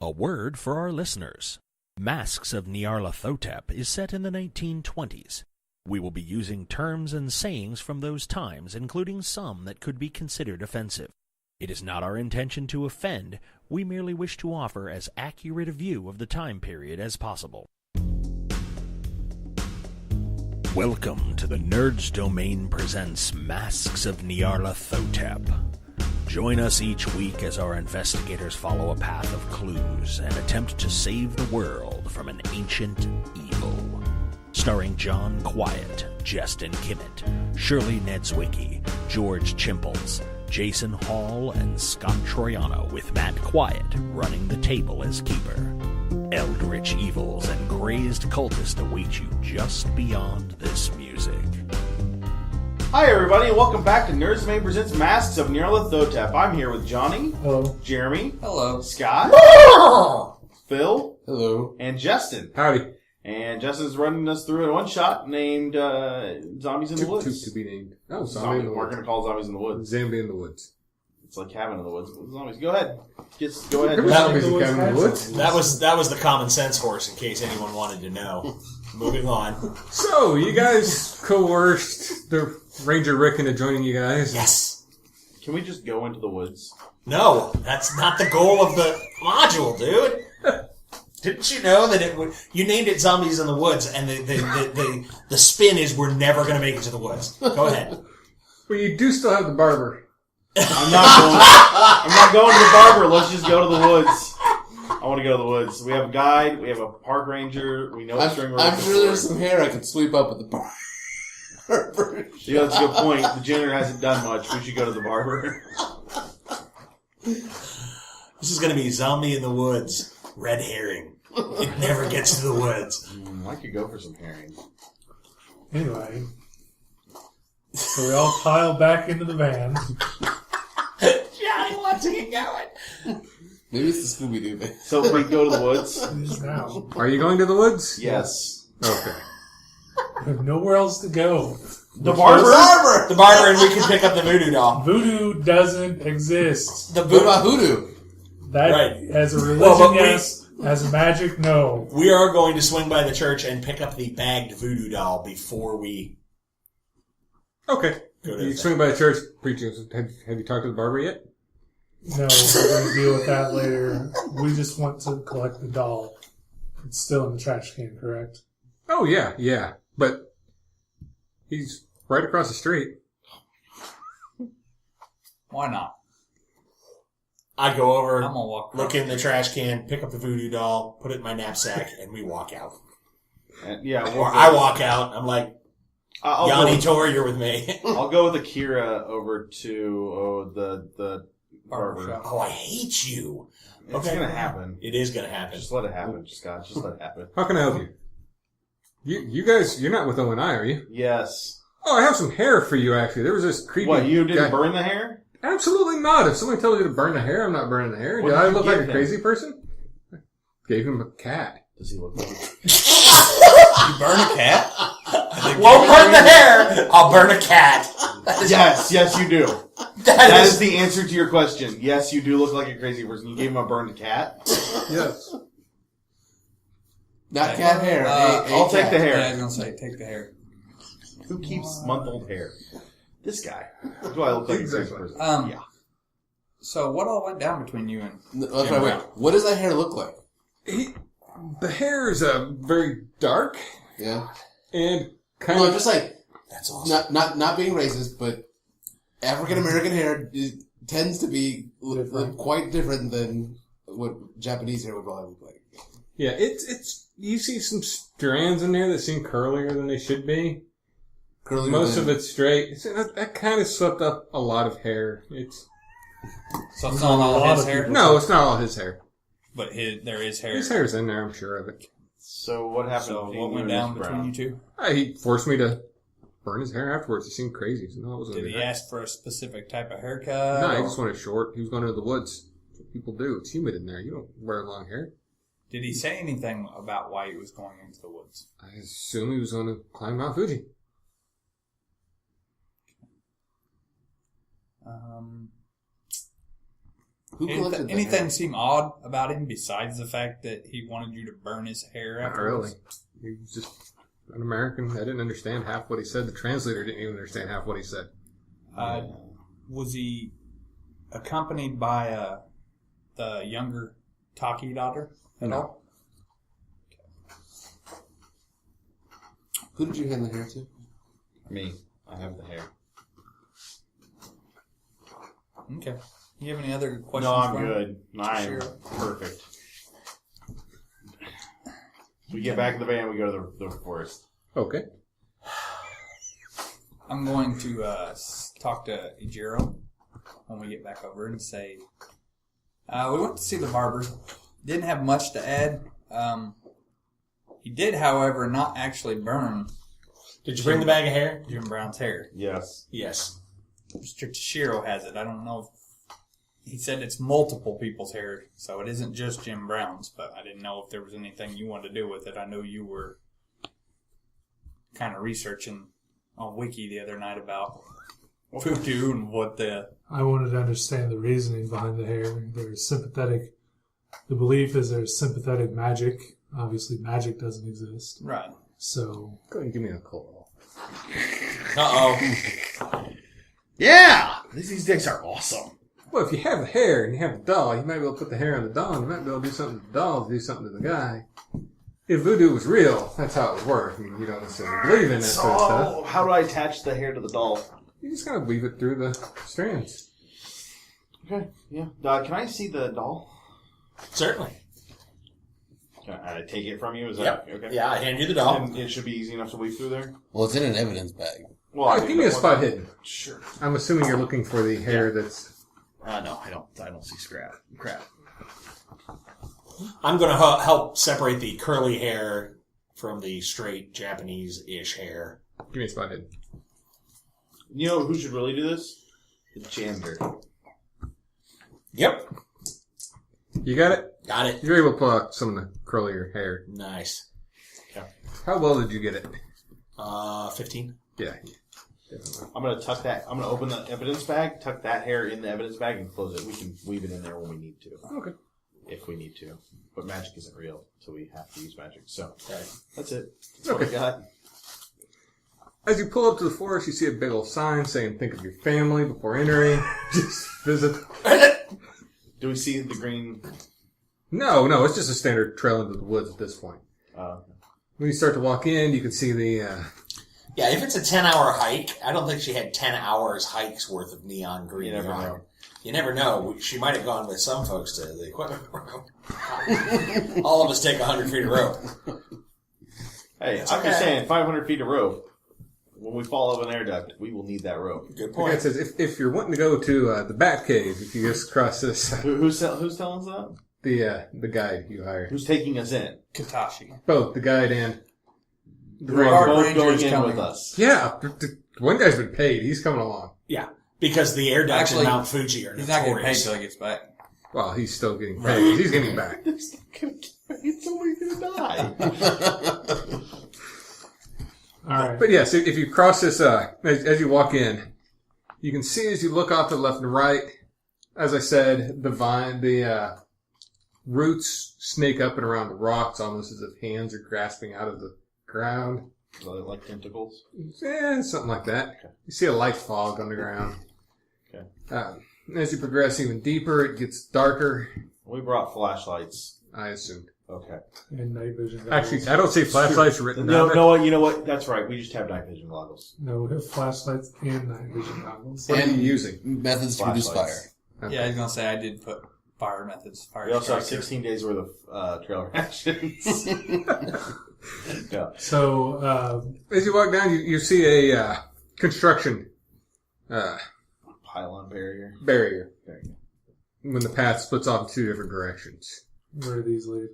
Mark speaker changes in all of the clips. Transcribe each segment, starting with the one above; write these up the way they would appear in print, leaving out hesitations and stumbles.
Speaker 1: A word for our listeners. Masks of Nyarlathotep is set in the 1920s. We will be using terms and sayings from those times, including some that could be considered offensive. It is not our intention to offend. We merely wish to offer as accurate a view of the time period as possible. Welcome to the Nerds Domain presents Masks of Nyarlathotep. Join us each week as our investigators follow a path of clues and attempt to save the world from an ancient evil. Starring John Quiett, Justin Kimmett, Shirley Nedzwicki, George Chimples, Jason Hall, and Scott Troiano, with Matt Quiett running the table as keeper. Eldritch evils and crazed cultists await you just beyond this music.
Speaker 2: Hi everybody, and welcome back to Nerds Domain Presents Masks of Nyarlathotep. I'm here with Johnny.
Speaker 3: Hello.
Speaker 2: Jeremy.
Speaker 3: Hello.
Speaker 2: Scott. Phil.
Speaker 3: Hello.
Speaker 2: And Justin.
Speaker 3: Howdy.
Speaker 2: And Justin's running us through a one-shot named Zombies in the Woods.
Speaker 3: To be named. Oh,
Speaker 2: Zombie in the Woods. We're going to call Zombies in the Woods.
Speaker 3: Zombie in the Woods.
Speaker 2: It's like Cabin in the Woods. Zombies. Go ahead. Go ahead.
Speaker 3: Zombies in Cabin in the Woods.
Speaker 4: That was the common sense horse, in case anyone wanted to know. Moving on.
Speaker 3: So, you guys coerced the Ranger Rick into joining you guys?
Speaker 4: Yes.
Speaker 2: Can we just go into the woods?
Speaker 4: No, that's not the goal of the module, dude. Didn't you know that you named it Zombies in the Woods, and the spin is we're never going to make it to the woods. Go ahead.
Speaker 3: Well, you do still have the barber.
Speaker 2: I'm not going to the barber. Let's just go to the woods. I want to go to the woods. We have a guide. We have a park ranger. We know what string we're
Speaker 5: I'm sure there's some hair I could sweep up at the barber.
Speaker 2: Yeah, that's a good point. The janitor hasn't done much. We should go to the barber.
Speaker 4: This is going to be Zombie in the Woods. Red herring. It never gets to the woods.
Speaker 2: I could go for some herring.
Speaker 6: Anyway, so we all pile back into the van.
Speaker 4: Johnny wants to get going.
Speaker 5: Maybe it's the Scooby-Doo thing.
Speaker 2: So we go to the woods?
Speaker 6: It is now.
Speaker 3: Are you going to the woods?
Speaker 2: Yes.
Speaker 3: Okay.
Speaker 6: We have nowhere else to go.
Speaker 2: The barber!
Speaker 4: The barber, and we can pick up the voodoo doll.
Speaker 6: Voodoo doesn't exist.
Speaker 5: What about hoodoo?
Speaker 6: That
Speaker 4: Right.
Speaker 6: as a religion,
Speaker 4: Well, but
Speaker 6: yes. As a magic, no.
Speaker 4: We are going to swing by the church and pick up the bagged voodoo doll before we
Speaker 3: Okay.
Speaker 4: go to
Speaker 3: You
Speaker 4: the
Speaker 3: swing by the church, preaching. Have you talked to the barber yet?
Speaker 6: No, we're going to deal with that later. We just want to collect the doll. It's still in the trash can, correct?
Speaker 3: Oh, yeah. But he's right across the street.
Speaker 7: Why not?
Speaker 4: I go over,
Speaker 7: I'm gonna walk
Speaker 4: look in the trash can, pick up the voodoo doll, put it in my knapsack, and we walk out. Or I walk out. I'm like, janitor, you're with me.
Speaker 2: I'll go with Akira over to the barber.
Speaker 4: Oh, I hate you.
Speaker 2: It's
Speaker 4: Okay.
Speaker 2: going to happen.
Speaker 4: It is going to happen.
Speaker 2: Just let it happen, Scott. Just let it happen.
Speaker 3: How can I help you? You guys, you're not with O and I, are you?
Speaker 2: Yes.
Speaker 3: Oh, I have some hair for you, actually. There was this creepy...
Speaker 2: What, you didn't
Speaker 3: guy.
Speaker 2: burn the hair?
Speaker 3: Absolutely not. If somebody tells you to burn the hair, I'm not burning the hair.
Speaker 2: What
Speaker 3: Did
Speaker 2: did
Speaker 3: I
Speaker 2: you
Speaker 3: look like
Speaker 2: give
Speaker 3: a
Speaker 2: him?
Speaker 3: crazy person? Gave him a cat.
Speaker 2: Does he look like
Speaker 7: You burn a cat?
Speaker 4: Won't burn the hair. I'll burn a cat.
Speaker 2: Yes, you do. That is the answer to your question. Yes, you do look like a crazy person. You gave him a burned cat?
Speaker 3: Yes.
Speaker 5: Not cat hair.
Speaker 2: I'll take the hair.
Speaker 7: Yeah, I was gonna say, take the hair.
Speaker 2: Who keeps month-old hair? This guy. Do I look like a crazy person? Yeah.
Speaker 7: So what all went down between you and
Speaker 5: That's right, wait. What does that hair look like?
Speaker 3: The hair is very dark
Speaker 5: Yeah.
Speaker 3: and kind
Speaker 5: No,
Speaker 3: of...
Speaker 5: just like,
Speaker 4: That's awesome.
Speaker 5: not being racist, but African-American hair tends to be quite different than what Japanese hair would probably look like.
Speaker 3: Yeah, it's... You see some strands in there that seem curlier than they should be.
Speaker 5: Curly
Speaker 3: Most of it's straight. That kind of swept up a lot of hair.
Speaker 7: so it's not all his hair?
Speaker 3: No, it's not all his hair.
Speaker 7: But there is hair.
Speaker 3: His hair's in there, I'm sure of it.
Speaker 2: So what happened
Speaker 7: So
Speaker 2: between
Speaker 7: what
Speaker 2: you
Speaker 7: went
Speaker 2: and
Speaker 7: down
Speaker 2: Mr.
Speaker 7: between
Speaker 2: Brown?
Speaker 7: you two?
Speaker 3: He forced me to burn his hair afterwards. It seemed crazy. So no, it wasn't
Speaker 7: Did he
Speaker 3: good.
Speaker 7: ask for a specific type of haircut?
Speaker 3: No, he
Speaker 7: or
Speaker 3: just wanted short. He was going to the woods. That's what people do. It's humid in there. You don't wear long hair.
Speaker 7: Did he say anything about why he was going into the woods?
Speaker 3: I assume he was going to climb Mount Fuji.
Speaker 5: Who collected
Speaker 7: Anything seem odd about him besides the fact that he wanted you to burn his hair
Speaker 3: Not
Speaker 7: afterwards?
Speaker 3: really. He was just an American. I didn't understand half what he said. The translator didn't even understand half what he said.
Speaker 7: Was he accompanied by the younger Taki daughter at all?
Speaker 5: Who did you hand the hair to?
Speaker 2: Me. I have the hair.
Speaker 7: Okay. You have any other questions?
Speaker 2: No, I'm
Speaker 7: Brian?
Speaker 2: good. I'm
Speaker 7: Sure.
Speaker 2: perfect. We get back in the van, we go to the forest.
Speaker 3: Okay.
Speaker 7: I'm going to talk to Ijiro when we get back over and say, we went to see the barber. Didn't have much to add. He did, however, not actually burn
Speaker 4: Did you bring the bag of hair?
Speaker 7: Jim Brown's hair.
Speaker 2: Yes.
Speaker 4: Yes.
Speaker 7: Mr. Tashiro has it. I don't know if... He said it's multiple people's hair, so it isn't just Jim Brown's, but I didn't know if there was anything you wanted to do with it. I know you were kind of researching on Wiki the other night about Futu and what the...
Speaker 6: I wanted to understand the reasoning behind the hair. There's sympathetic. The belief is there's sympathetic magic. Obviously, magic doesn't exist.
Speaker 7: Right.
Speaker 6: So,
Speaker 3: Go ahead and give me a call.
Speaker 4: Uh-oh.
Speaker 2: Yeah! These dicks are awesome.
Speaker 3: Well, if you have the hair and you have the doll, you might be able to put the hair on the doll, and you might be able to do something to the doll to do something to the guy. If voodoo was real, that's how it would work. I mean, you don't necessarily believe in that sort of stuff.
Speaker 2: So, how do I attach the hair to the doll?
Speaker 3: You just gotta weave it through the strands.
Speaker 2: Okay, yeah. Can I see the doll?
Speaker 4: Certainly.
Speaker 2: Can I take it from you? Is
Speaker 4: Yep.
Speaker 2: that okay?
Speaker 4: Yeah, I hand you the doll.
Speaker 2: And it should be easy enough to weave through there?
Speaker 5: Well, it's in an evidence bag.
Speaker 2: Well,
Speaker 3: Oh, give me a spot hidden.
Speaker 2: Sure.
Speaker 3: I'm assuming you're looking for the hair that's...
Speaker 2: No, I don't see crap.
Speaker 4: I'm going to help separate the curly hair from the straight Japanese-ish hair.
Speaker 3: Give me a spot hidden.
Speaker 2: You know who should really do this? The janitor.
Speaker 4: Yep.
Speaker 3: You got it?
Speaker 4: Got it.
Speaker 3: You're able to pull out some of the curlier hair.
Speaker 4: Nice.
Speaker 3: How well did you get it?
Speaker 4: 15.
Speaker 3: Yeah.
Speaker 2: I'm gonna tuck that. I'm gonna open the evidence bag, tuck that hair in the evidence bag, and close it. We can weave it in there when we need to.
Speaker 3: Okay.
Speaker 2: If we need to. But magic isn't real, so we have to use magic. So
Speaker 4: Okay.
Speaker 2: that's it. That's what I got.
Speaker 3: As you pull up to the forest, you see a big old sign saying, think of your family before entering. Just visit.
Speaker 2: Do we see the green?
Speaker 3: No, it's just a standard trail into the woods at this point. When you start to walk in, you can see the...
Speaker 4: Yeah, if it's a 10-hour hike, I don't think she had 10 hours hikes worth of neon green.
Speaker 2: You never
Speaker 4: yarn.
Speaker 2: know.
Speaker 4: You never know. She might have gone with some folks to the equipment room. All of us take 100 feet of rope.
Speaker 2: Hey,
Speaker 4: It's
Speaker 2: I'm just
Speaker 4: okay.
Speaker 2: saying, 500 feet of rope. When we fall over an air duct, we will need that rope.
Speaker 4: Good
Speaker 3: The guy
Speaker 4: point.
Speaker 3: says, if you're wanting to go to the Bat Cave, if you just cross this...
Speaker 2: Who's telling us that?
Speaker 3: the guide you hired.
Speaker 2: Who's taking us in?
Speaker 7: Katashi.
Speaker 3: Both the guide and...
Speaker 2: We're
Speaker 7: Park
Speaker 2: both
Speaker 7: ranger
Speaker 2: going
Speaker 7: is
Speaker 2: in
Speaker 7: coming.
Speaker 2: with us.
Speaker 3: Yeah, the one guy's been paid. He's coming along.
Speaker 4: Yeah, because the air ducts in
Speaker 7: Actually,
Speaker 4: Mount Fuji are
Speaker 7: He's not getting paid
Speaker 4: notorious.
Speaker 7: till he gets back.
Speaker 3: Well, he's still getting paid. He's getting back.
Speaker 2: Somebody's gonna die.
Speaker 6: all right.
Speaker 3: But yes, if you cross this, as you walk in, you can see as you look off to the left and right, as I said, the roots snake up and around the rocks almost as if hands are grasping out of the ground.
Speaker 2: Like tentacles?
Speaker 3: Yeah, something like that. You see a light fog on the ground.
Speaker 2: Okay.
Speaker 3: As you progress even deeper, it gets darker,
Speaker 2: We brought flashlights.
Speaker 3: I assumed.
Speaker 2: Okay.
Speaker 6: And night vision goggles.
Speaker 3: Actually, I don't see flashlights written
Speaker 2: No,
Speaker 3: down there.
Speaker 2: no, you know what? That's right. We just have night vision goggles.
Speaker 6: No, we have flashlights and night vision goggles.
Speaker 3: What are you using?
Speaker 5: Methods to reduce fire.
Speaker 2: Flashlights.
Speaker 7: Yeah, I was gonna say I did put fire methods. Fire
Speaker 2: We also have
Speaker 7: extractor.
Speaker 2: 16 days worth of trail rations. Yeah.
Speaker 6: So,
Speaker 3: As you walk down, you see a construction
Speaker 2: Pylon barrier.
Speaker 3: barrier
Speaker 2: There you go.
Speaker 3: when the path splits off in two different directions.
Speaker 6: where do these lead?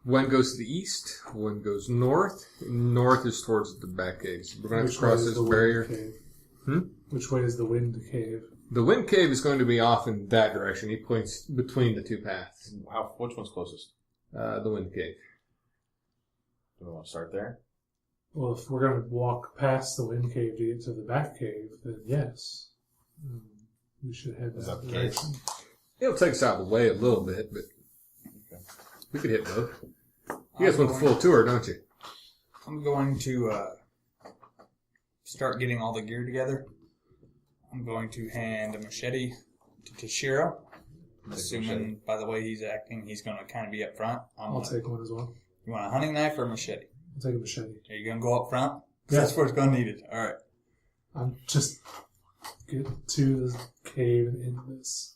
Speaker 3: One goes to the east, one goes north. North is towards the back cave. So we're going to have to cross
Speaker 6: way is
Speaker 3: this
Speaker 6: the wind
Speaker 3: barrier.
Speaker 6: cave?
Speaker 3: Hmm?
Speaker 6: Which way is the wind cave?
Speaker 3: The wind cave is going to be off in that direction. He points between the two paths.
Speaker 2: Which one's closest?
Speaker 3: The wind cave.
Speaker 2: Do we want to start there?
Speaker 6: Well, if we're going to walk past the wind cave to get to the back cave, then yes. We should head
Speaker 2: Is
Speaker 6: that
Speaker 2: that the case?
Speaker 6: direction.
Speaker 3: It'll take us out of the way a little bit, but we could hit both. You guys want the full tour, don't you?
Speaker 7: I'm going to start getting all the gear together. I'm going to hand a machete to Toshiro. Assuming by the way he's acting, he's going to kind of be up front.
Speaker 6: I'll take one as well.
Speaker 7: You want a hunting knife or a machete?
Speaker 6: I'll take a machete.
Speaker 7: Are you going to go up front? 'Cause
Speaker 6: Yeah.
Speaker 7: that's where it's going to need it. All right.
Speaker 6: I'm just get to the cave and into this.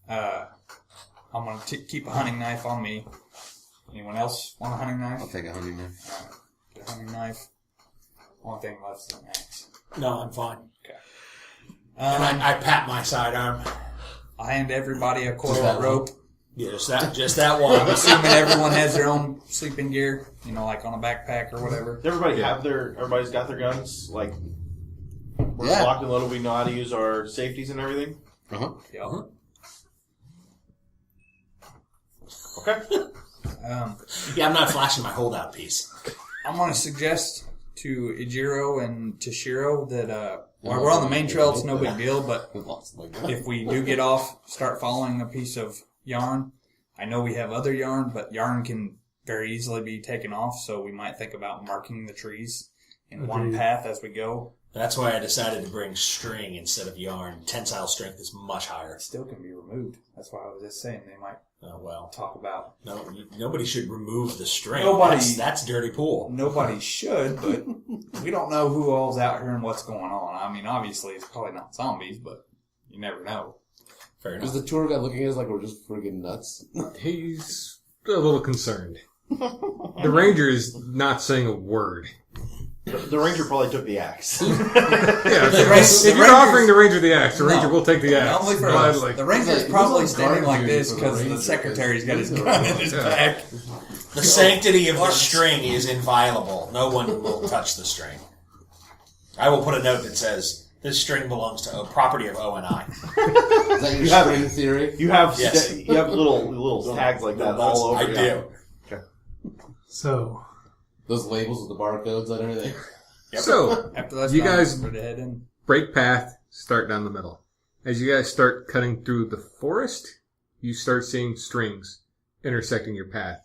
Speaker 7: I'm going to keep a hunting knife on me. Anyone else want a hunting knife?
Speaker 5: I'll take a hunting knife.
Speaker 7: Get a hunting knife. Only thing left is an axe.
Speaker 4: No, I'm fine.
Speaker 7: Okay.
Speaker 4: And I pat my sidearm.
Speaker 7: I hand everybody a coil
Speaker 5: Just that
Speaker 7: of rope.
Speaker 4: Yeah, just that one.
Speaker 7: I'm assuming everyone has their own sleeping gear, like on a backpack or whatever.
Speaker 2: Does everybody's got their guns? Like, we're
Speaker 5: Yeah.
Speaker 2: locked and loaded. We know how to use our safeties and everything.
Speaker 5: Uh-huh.
Speaker 7: Yeah.
Speaker 2: Okay.
Speaker 4: Yeah, I'm not flashing my holdout piece.
Speaker 7: I'm going to suggest to Ijiro and Toshiro that while we're on the main trail, it's no big deal, but if we do get off, start following a piece of yarn. I know we have other yarn, but yarn can very easily be taken off, so we might think about marking the trees in one
Speaker 6: Agreed.
Speaker 7: path as we go.
Speaker 4: That's why I decided to bring string instead of yarn. Tensile strength is much higher.
Speaker 7: It still can be removed. That's why I was just saying they might
Speaker 4: Oh, well.
Speaker 7: talk about.
Speaker 4: No, nobody should remove the string.
Speaker 7: Nobody-
Speaker 4: That's dirty pool.
Speaker 7: Nobody should, but we don't know who all's out here and what's going on. I mean, obviously, it's probably not zombies, but you never know.
Speaker 4: Fair
Speaker 5: Is
Speaker 4: enough.
Speaker 5: the tour guide looking at us like we're just freaking nuts?
Speaker 3: He's a little concerned. The ranger is not saying a word.
Speaker 2: The ranger probably took the axe.
Speaker 3: Yeah,
Speaker 7: The
Speaker 3: if you're
Speaker 7: ranger's-
Speaker 3: offering the ranger the axe, the ranger
Speaker 7: No.
Speaker 3: will take the axe.
Speaker 7: Only for
Speaker 3: But,
Speaker 7: us.
Speaker 3: like,
Speaker 7: The ranger's
Speaker 5: He
Speaker 7: probably
Speaker 5: was on
Speaker 7: standing
Speaker 5: guard
Speaker 7: like
Speaker 5: duty
Speaker 7: this
Speaker 5: for the
Speaker 7: because the
Speaker 5: ranger,
Speaker 7: secretary's got his
Speaker 5: because
Speaker 7: gun in his
Speaker 3: Yeah.
Speaker 7: back.
Speaker 4: The sanctity of the string is inviolable. No one will touch the string. I will put a note that says, this string belongs to property of O and I.
Speaker 5: Is that your string theory?
Speaker 2: You have
Speaker 4: Yes.
Speaker 2: you have little tags like that all over.
Speaker 4: I do.
Speaker 6: So,
Speaker 5: Those labels with the barcodes on everything.
Speaker 4: Yep.
Speaker 3: So,
Speaker 7: After that's
Speaker 3: you
Speaker 7: done,
Speaker 3: guys
Speaker 7: we're to head in.
Speaker 3: break path, start down the middle. As you guys start cutting through the forest, you start seeing strings intersecting your path.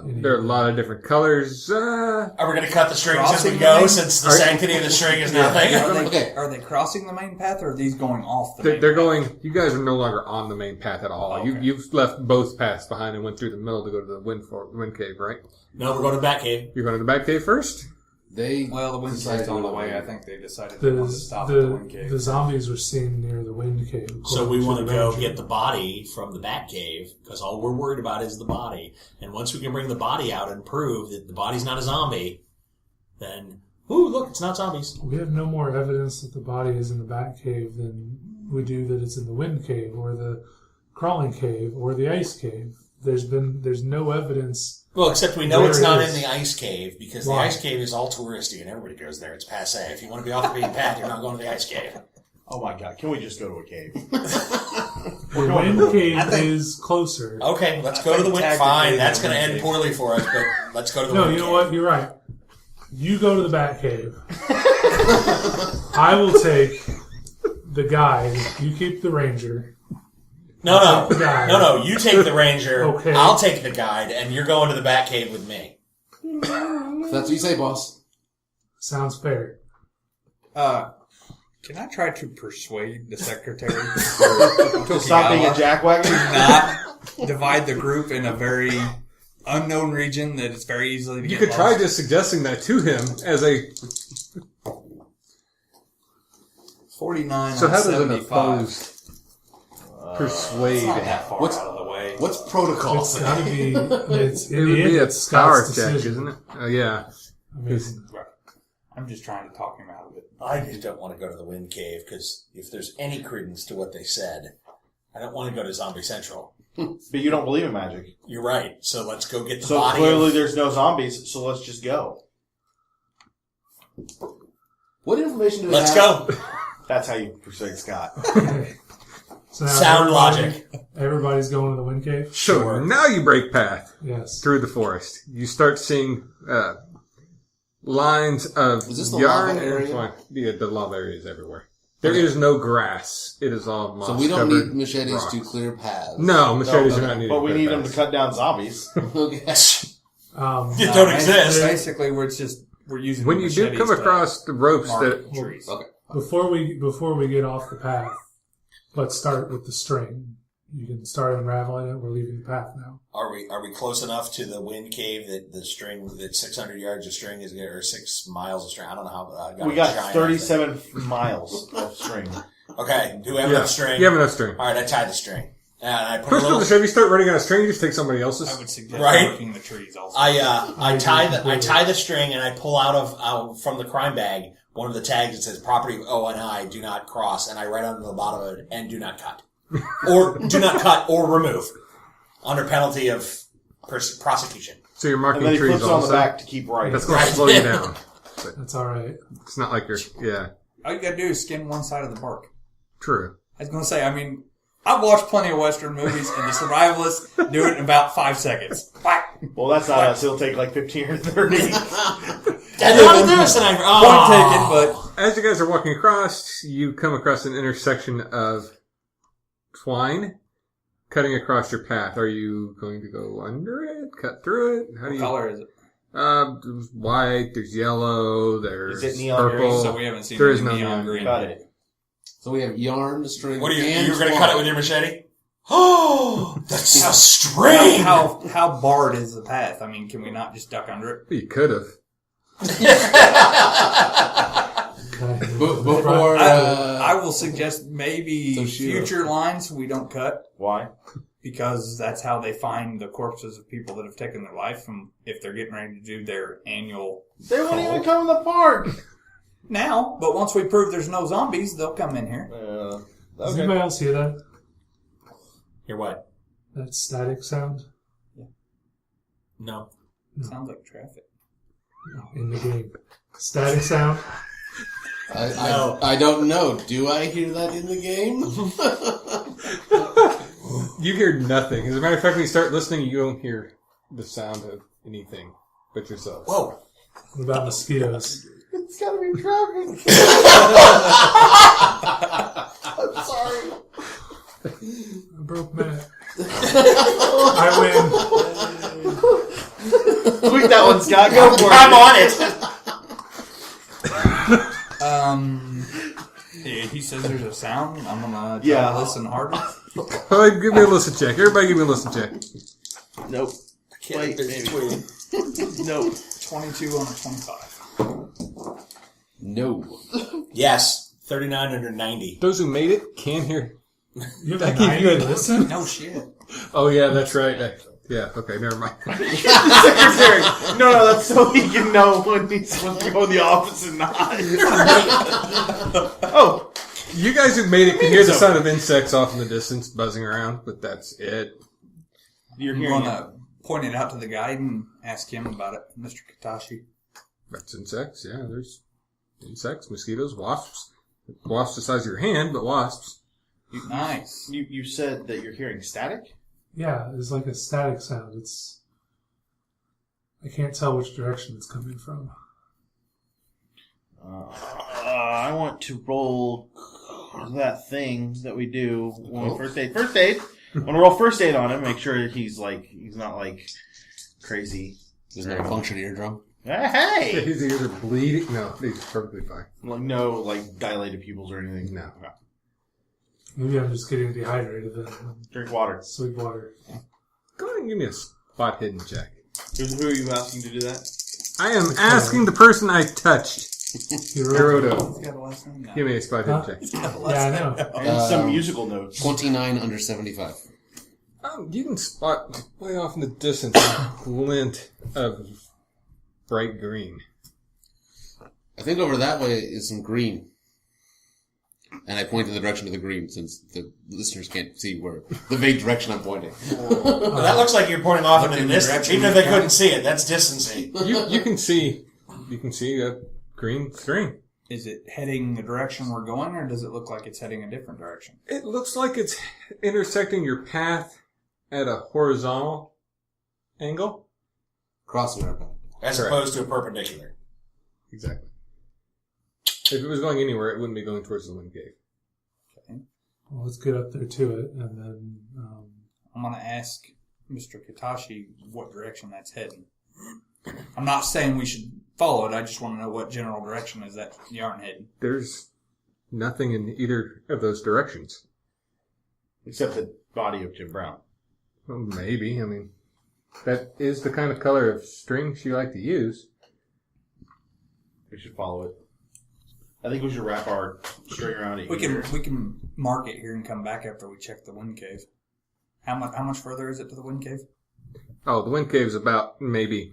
Speaker 3: There are a lot of different colors.
Speaker 4: Are we going to cut the strings as
Speaker 7: Crossing
Speaker 4: we
Speaker 7: the
Speaker 4: go
Speaker 7: main-
Speaker 4: since the sanctity of the string is now
Speaker 7: Are
Speaker 4: thing?
Speaker 7: they, are they crossing the main path or are these going off the main
Speaker 3: They're
Speaker 7: path?
Speaker 3: going. You guys are no longer on the main path at all.
Speaker 7: Okay.
Speaker 3: You've left both paths behind and went through the middle to go to the wind cave, right?
Speaker 4: No, we're going to back cave.
Speaker 3: You're going to the back cave first.
Speaker 7: Well, the wind
Speaker 5: decided
Speaker 7: cave's on the
Speaker 5: to
Speaker 7: way.
Speaker 5: go.
Speaker 7: I think they decided they wanted to stop at the wind cave.
Speaker 6: the zombies were seen near the wind cave.
Speaker 4: So we
Speaker 6: according
Speaker 4: want to
Speaker 6: the
Speaker 4: go
Speaker 6: ranger.
Speaker 4: get the body from the bat cave because all we're worried about is the body. And once we can bring the body out and prove that the body's not a zombie, then, ooh, look, it's not zombies.
Speaker 6: We have no more evidence that the body is in the bat cave than we do that it's in the wind cave or the crawling cave or the ice cave. There's no evidence.
Speaker 4: Well, except we know
Speaker 6: There
Speaker 4: it's
Speaker 6: it
Speaker 4: not
Speaker 6: is.
Speaker 4: in the ice cave because
Speaker 6: Why?
Speaker 4: the ice cave is all touristy and everybody goes there. It's passé. If you want to be off the beaten path, you're not going to the ice cave.
Speaker 2: Oh my god! Can we just go to a cave?
Speaker 6: The
Speaker 2: going
Speaker 6: wind cave
Speaker 7: I think-
Speaker 6: is closer.
Speaker 4: Okay, let's
Speaker 7: I
Speaker 4: go to the
Speaker 7: think
Speaker 4: wind.
Speaker 7: tactically
Speaker 4: Fine,
Speaker 7: the
Speaker 4: that's going to
Speaker 7: wind
Speaker 4: end
Speaker 7: cave.
Speaker 4: poorly for us, but let's go to the
Speaker 6: No,
Speaker 4: wind
Speaker 6: you know
Speaker 4: cave.
Speaker 6: what? You're right. You go to the bat cave. I will take the guide. You keep the ranger.
Speaker 4: No,
Speaker 6: the guide.
Speaker 4: no. You take the ranger.
Speaker 6: Okay.
Speaker 4: I'll take the guide, and you're going to the bat cave with me.
Speaker 5: If that's what you say, boss.
Speaker 6: Sounds fair.
Speaker 7: Can I try to persuade the secretary
Speaker 2: Stop being a jackwagon.
Speaker 7: not divide the group in a very unknown region that it's very easily to
Speaker 3: You
Speaker 7: get
Speaker 3: could try
Speaker 7: lost?
Speaker 3: just suggesting that to him as a.
Speaker 7: 49
Speaker 3: So
Speaker 7: on
Speaker 3: how does an
Speaker 7: 75.
Speaker 3: opposed persuade?
Speaker 7: Not that far
Speaker 5: What's-
Speaker 7: out of the way.
Speaker 5: What's protocol?
Speaker 6: It's got to be. It's
Speaker 3: It
Speaker 6: in
Speaker 3: would
Speaker 6: the end,
Speaker 3: be a
Speaker 6: it's
Speaker 3: power
Speaker 6: Scott's
Speaker 3: check,
Speaker 6: decision.
Speaker 3: isn't it? Oh yeah.
Speaker 6: I mean,
Speaker 7: Right. I'm just trying to talk him out of it.
Speaker 4: I just don't want to go to the wind cave because if there's any credence to what they said, I don't want to go to Zombie Central.
Speaker 2: But you don't believe in magic.
Speaker 4: You're right. So let's go get the
Speaker 2: So
Speaker 4: body.
Speaker 2: clearly
Speaker 4: of-
Speaker 2: there's no zombies, so let's just go.
Speaker 5: What information do we
Speaker 4: Let's
Speaker 5: have?
Speaker 4: go.
Speaker 2: That's how you persuade Scott.
Speaker 6: so now
Speaker 4: Sound
Speaker 6: everybody-
Speaker 4: logic.
Speaker 6: Everybody's going to the wind cave?
Speaker 3: So
Speaker 4: Sure.
Speaker 3: now you break path
Speaker 6: Yes.
Speaker 3: through the forest. You start seeing lines of
Speaker 5: Is this the
Speaker 3: yarn.
Speaker 5: lava area?
Speaker 3: Yeah, the lava area is everywhere. There is no grass. It is all moss.
Speaker 5: So we don't
Speaker 3: covered
Speaker 5: need machetes
Speaker 3: rocks.
Speaker 5: to clear paths.
Speaker 3: No, machetes are not needed.
Speaker 2: But we
Speaker 3: to
Speaker 2: need
Speaker 3: clear
Speaker 2: them to
Speaker 3: paths.
Speaker 2: cut down zombies.
Speaker 5: Okay.
Speaker 4: It don't exist.
Speaker 7: Basically, we're using
Speaker 3: When
Speaker 7: the
Speaker 3: you do
Speaker 7: machetes
Speaker 3: come
Speaker 7: to
Speaker 3: across the ropes
Speaker 7: mark
Speaker 3: that
Speaker 7: trees.
Speaker 5: Okay.
Speaker 6: Before we get off the path, let's start with the string. You can start unraveling it. We're leaving the path now.
Speaker 4: Are we close enough to the wind cave that the string that 600 yards of string is or 6 miles of string? I don't know how.
Speaker 2: We got 37 miles of string.
Speaker 4: Okay, do we have enough string?
Speaker 3: you have enough string.
Speaker 4: All right, I tie the string and I put
Speaker 3: Push
Speaker 4: a
Speaker 3: to
Speaker 4: little.
Speaker 3: the shove. You start running out of string. You just take somebody else's.
Speaker 7: I would suggest
Speaker 4: Right.
Speaker 7: marking the trees also.
Speaker 4: I tie the string and I pull out from the crime bag one of the tags that says property of O&I do not cross, and I write on the bottom of it and do not cut. Or do not cut or remove under penalty of prosecution.
Speaker 3: So you're
Speaker 2: And
Speaker 3: marking
Speaker 2: then he
Speaker 3: trees
Speaker 2: flips it on the
Speaker 3: also.
Speaker 2: back to keep writing.
Speaker 3: That's going to slow you down.
Speaker 6: That's all right.
Speaker 3: It's not like you're. Yeah,
Speaker 7: All you gotta do is skin one side of the bark.
Speaker 3: true.
Speaker 7: I was gonna say, I mean, I've watched plenty of Western movies, and the survivalists do it in about 5 seconds. Whack!
Speaker 2: Well, that's not us. It'll take like 15 or 30.
Speaker 4: And then this, and
Speaker 7: Point taken, but
Speaker 3: As you guys are walking across, you come across an intersection of twine cutting across your path. Are you going to go under it? Cut through it? How do
Speaker 7: what
Speaker 3: you?
Speaker 7: color is it?
Speaker 3: There's white. There's yellow. There's
Speaker 2: Is it neon
Speaker 3: purple.
Speaker 2: green?
Speaker 7: So we haven't seen
Speaker 3: There
Speaker 7: any
Speaker 3: is no
Speaker 7: neon
Speaker 3: neon
Speaker 7: green.
Speaker 2: Got it.
Speaker 5: So we have yarn, string,
Speaker 4: what are you?
Speaker 5: and
Speaker 4: You're going to
Speaker 5: twine.
Speaker 4: cut it with your machete? Oh, that's a string.
Speaker 7: How barred is the path? I mean, can we not just duck under it?
Speaker 3: You could have.
Speaker 5: Before,
Speaker 7: I will suggest maybe
Speaker 5: So shoot.
Speaker 7: future lines we don't cut,
Speaker 2: Why?
Speaker 7: because that's how they find the corpses of people that have taken their life from if they're getting ready to do their annual
Speaker 2: They won't even come in the park.
Speaker 7: now. But once we prove there's no zombies, they'll come in here.
Speaker 6: Does
Speaker 2: Okay.
Speaker 6: anybody else hear that?
Speaker 4: Hear what?
Speaker 6: That static sound?
Speaker 4: No.
Speaker 7: Sounds like traffic.
Speaker 6: No, in the game. Static sound?
Speaker 5: I don't know. Do I hear that in the game?
Speaker 3: You hear nothing. As a matter of fact, when you start listening, you don't hear the sound of anything but yourself.
Speaker 4: Whoa.
Speaker 6: What about mosquitoes?
Speaker 2: It's gotta be traffic. I'm sorry.
Speaker 6: I broke Matt. I win.
Speaker 2: Tweet that one, Scott. Go for
Speaker 4: I'm
Speaker 2: it.
Speaker 4: on it.
Speaker 7: He says there's a sound. I'm gonna try
Speaker 2: Yeah.
Speaker 7: to listen harder.
Speaker 3: Oh, give me a listen check. Everybody give me a listen check.
Speaker 2: Nope. Wait, maybe. Nope.
Speaker 7: 22 on a 25.
Speaker 5: No.
Speaker 4: Yes. 39 under 90.
Speaker 3: Those who made it can hear.
Speaker 6: You have
Speaker 3: I
Speaker 6: a
Speaker 3: keep
Speaker 6: 90
Speaker 3: good.
Speaker 6: listen?
Speaker 7: No shit.
Speaker 3: Oh, yeah, that's right. Yeah, okay, never mind.
Speaker 2: Secretary. No, that's so he can know when he's supposed to go in the office and not. Oh.
Speaker 3: You guys who made it can hear the sound of insects off in the distance buzzing around, but that's it.
Speaker 2: You're
Speaker 7: I'm
Speaker 2: hearing it.
Speaker 7: gonna point it out to the guide and ask him about it, Mr. Katashi.
Speaker 3: That's insects, yeah. There's insects, mosquitoes, wasps. Wasps the size of your hand, but wasps.
Speaker 7: Nice.
Speaker 2: You said that you're hearing static?
Speaker 6: Yeah, it's like a static sound. I can't tell which direction it's coming from.
Speaker 2: I want to roll that thing that we do when we first aid. First aid. I want to roll first aid on him. Make sure he's not like crazy.
Speaker 5: There's no function eardrum.
Speaker 2: Hey.
Speaker 3: His ears are bleeding. No, he's perfectly fine.
Speaker 2: Like no like dilated pupils or anything.
Speaker 3: No.
Speaker 6: Maybe I'm just getting dehydrated then.
Speaker 2: Drink water.
Speaker 6: Sweet water.
Speaker 3: Go ahead and give me a spot hidden check.
Speaker 2: Who are you asking to do that?
Speaker 3: I am asking the person I touched. Hiroto.
Speaker 7: He's got a last name now.
Speaker 3: Give me a spot hidden check.
Speaker 6: Yeah, I know.
Speaker 2: And some musical notes.
Speaker 5: 29 under 75.
Speaker 3: You can spot way off in the distance a glint of bright green.
Speaker 5: I think over that way is some green. And I point in the direction of the green since the listeners can't see where the vague direction I'm pointing.
Speaker 4: Well, that looks like you're pointing off into
Speaker 7: in
Speaker 4: the
Speaker 7: the
Speaker 4: distance,
Speaker 7: direction
Speaker 4: even if
Speaker 7: you're
Speaker 4: they couldn't
Speaker 7: going.
Speaker 4: see it. That's distancing.
Speaker 3: You can see a green string.
Speaker 7: Is it heading the direction we're going, or does it look like it's heading a different direction?
Speaker 3: It looks like it's intersecting your path at a horizontal angle.
Speaker 5: Crossing our path.
Speaker 4: As
Speaker 3: Correct.
Speaker 4: opposed to a perpendicular.
Speaker 3: Exactly. If it was going anywhere, it wouldn't be going towards the wind cave.
Speaker 6: Well, let's get up there to it, and then
Speaker 7: I'm going to ask Mr. Katashi what direction that's heading. I'm not saying we should follow it. I just want to know what general direction is that yarn heading.
Speaker 3: There's nothing in either of those directions.
Speaker 2: Except the body of Jim Brown.
Speaker 3: Well, maybe. I mean, that is the kind of color of string she liked to use.
Speaker 2: We should follow it. I think we should wrap our string around it.
Speaker 7: We can mark it here and come back after we check the wind cave. How much further is it to the wind cave?
Speaker 3: Oh, the wind cave is about maybe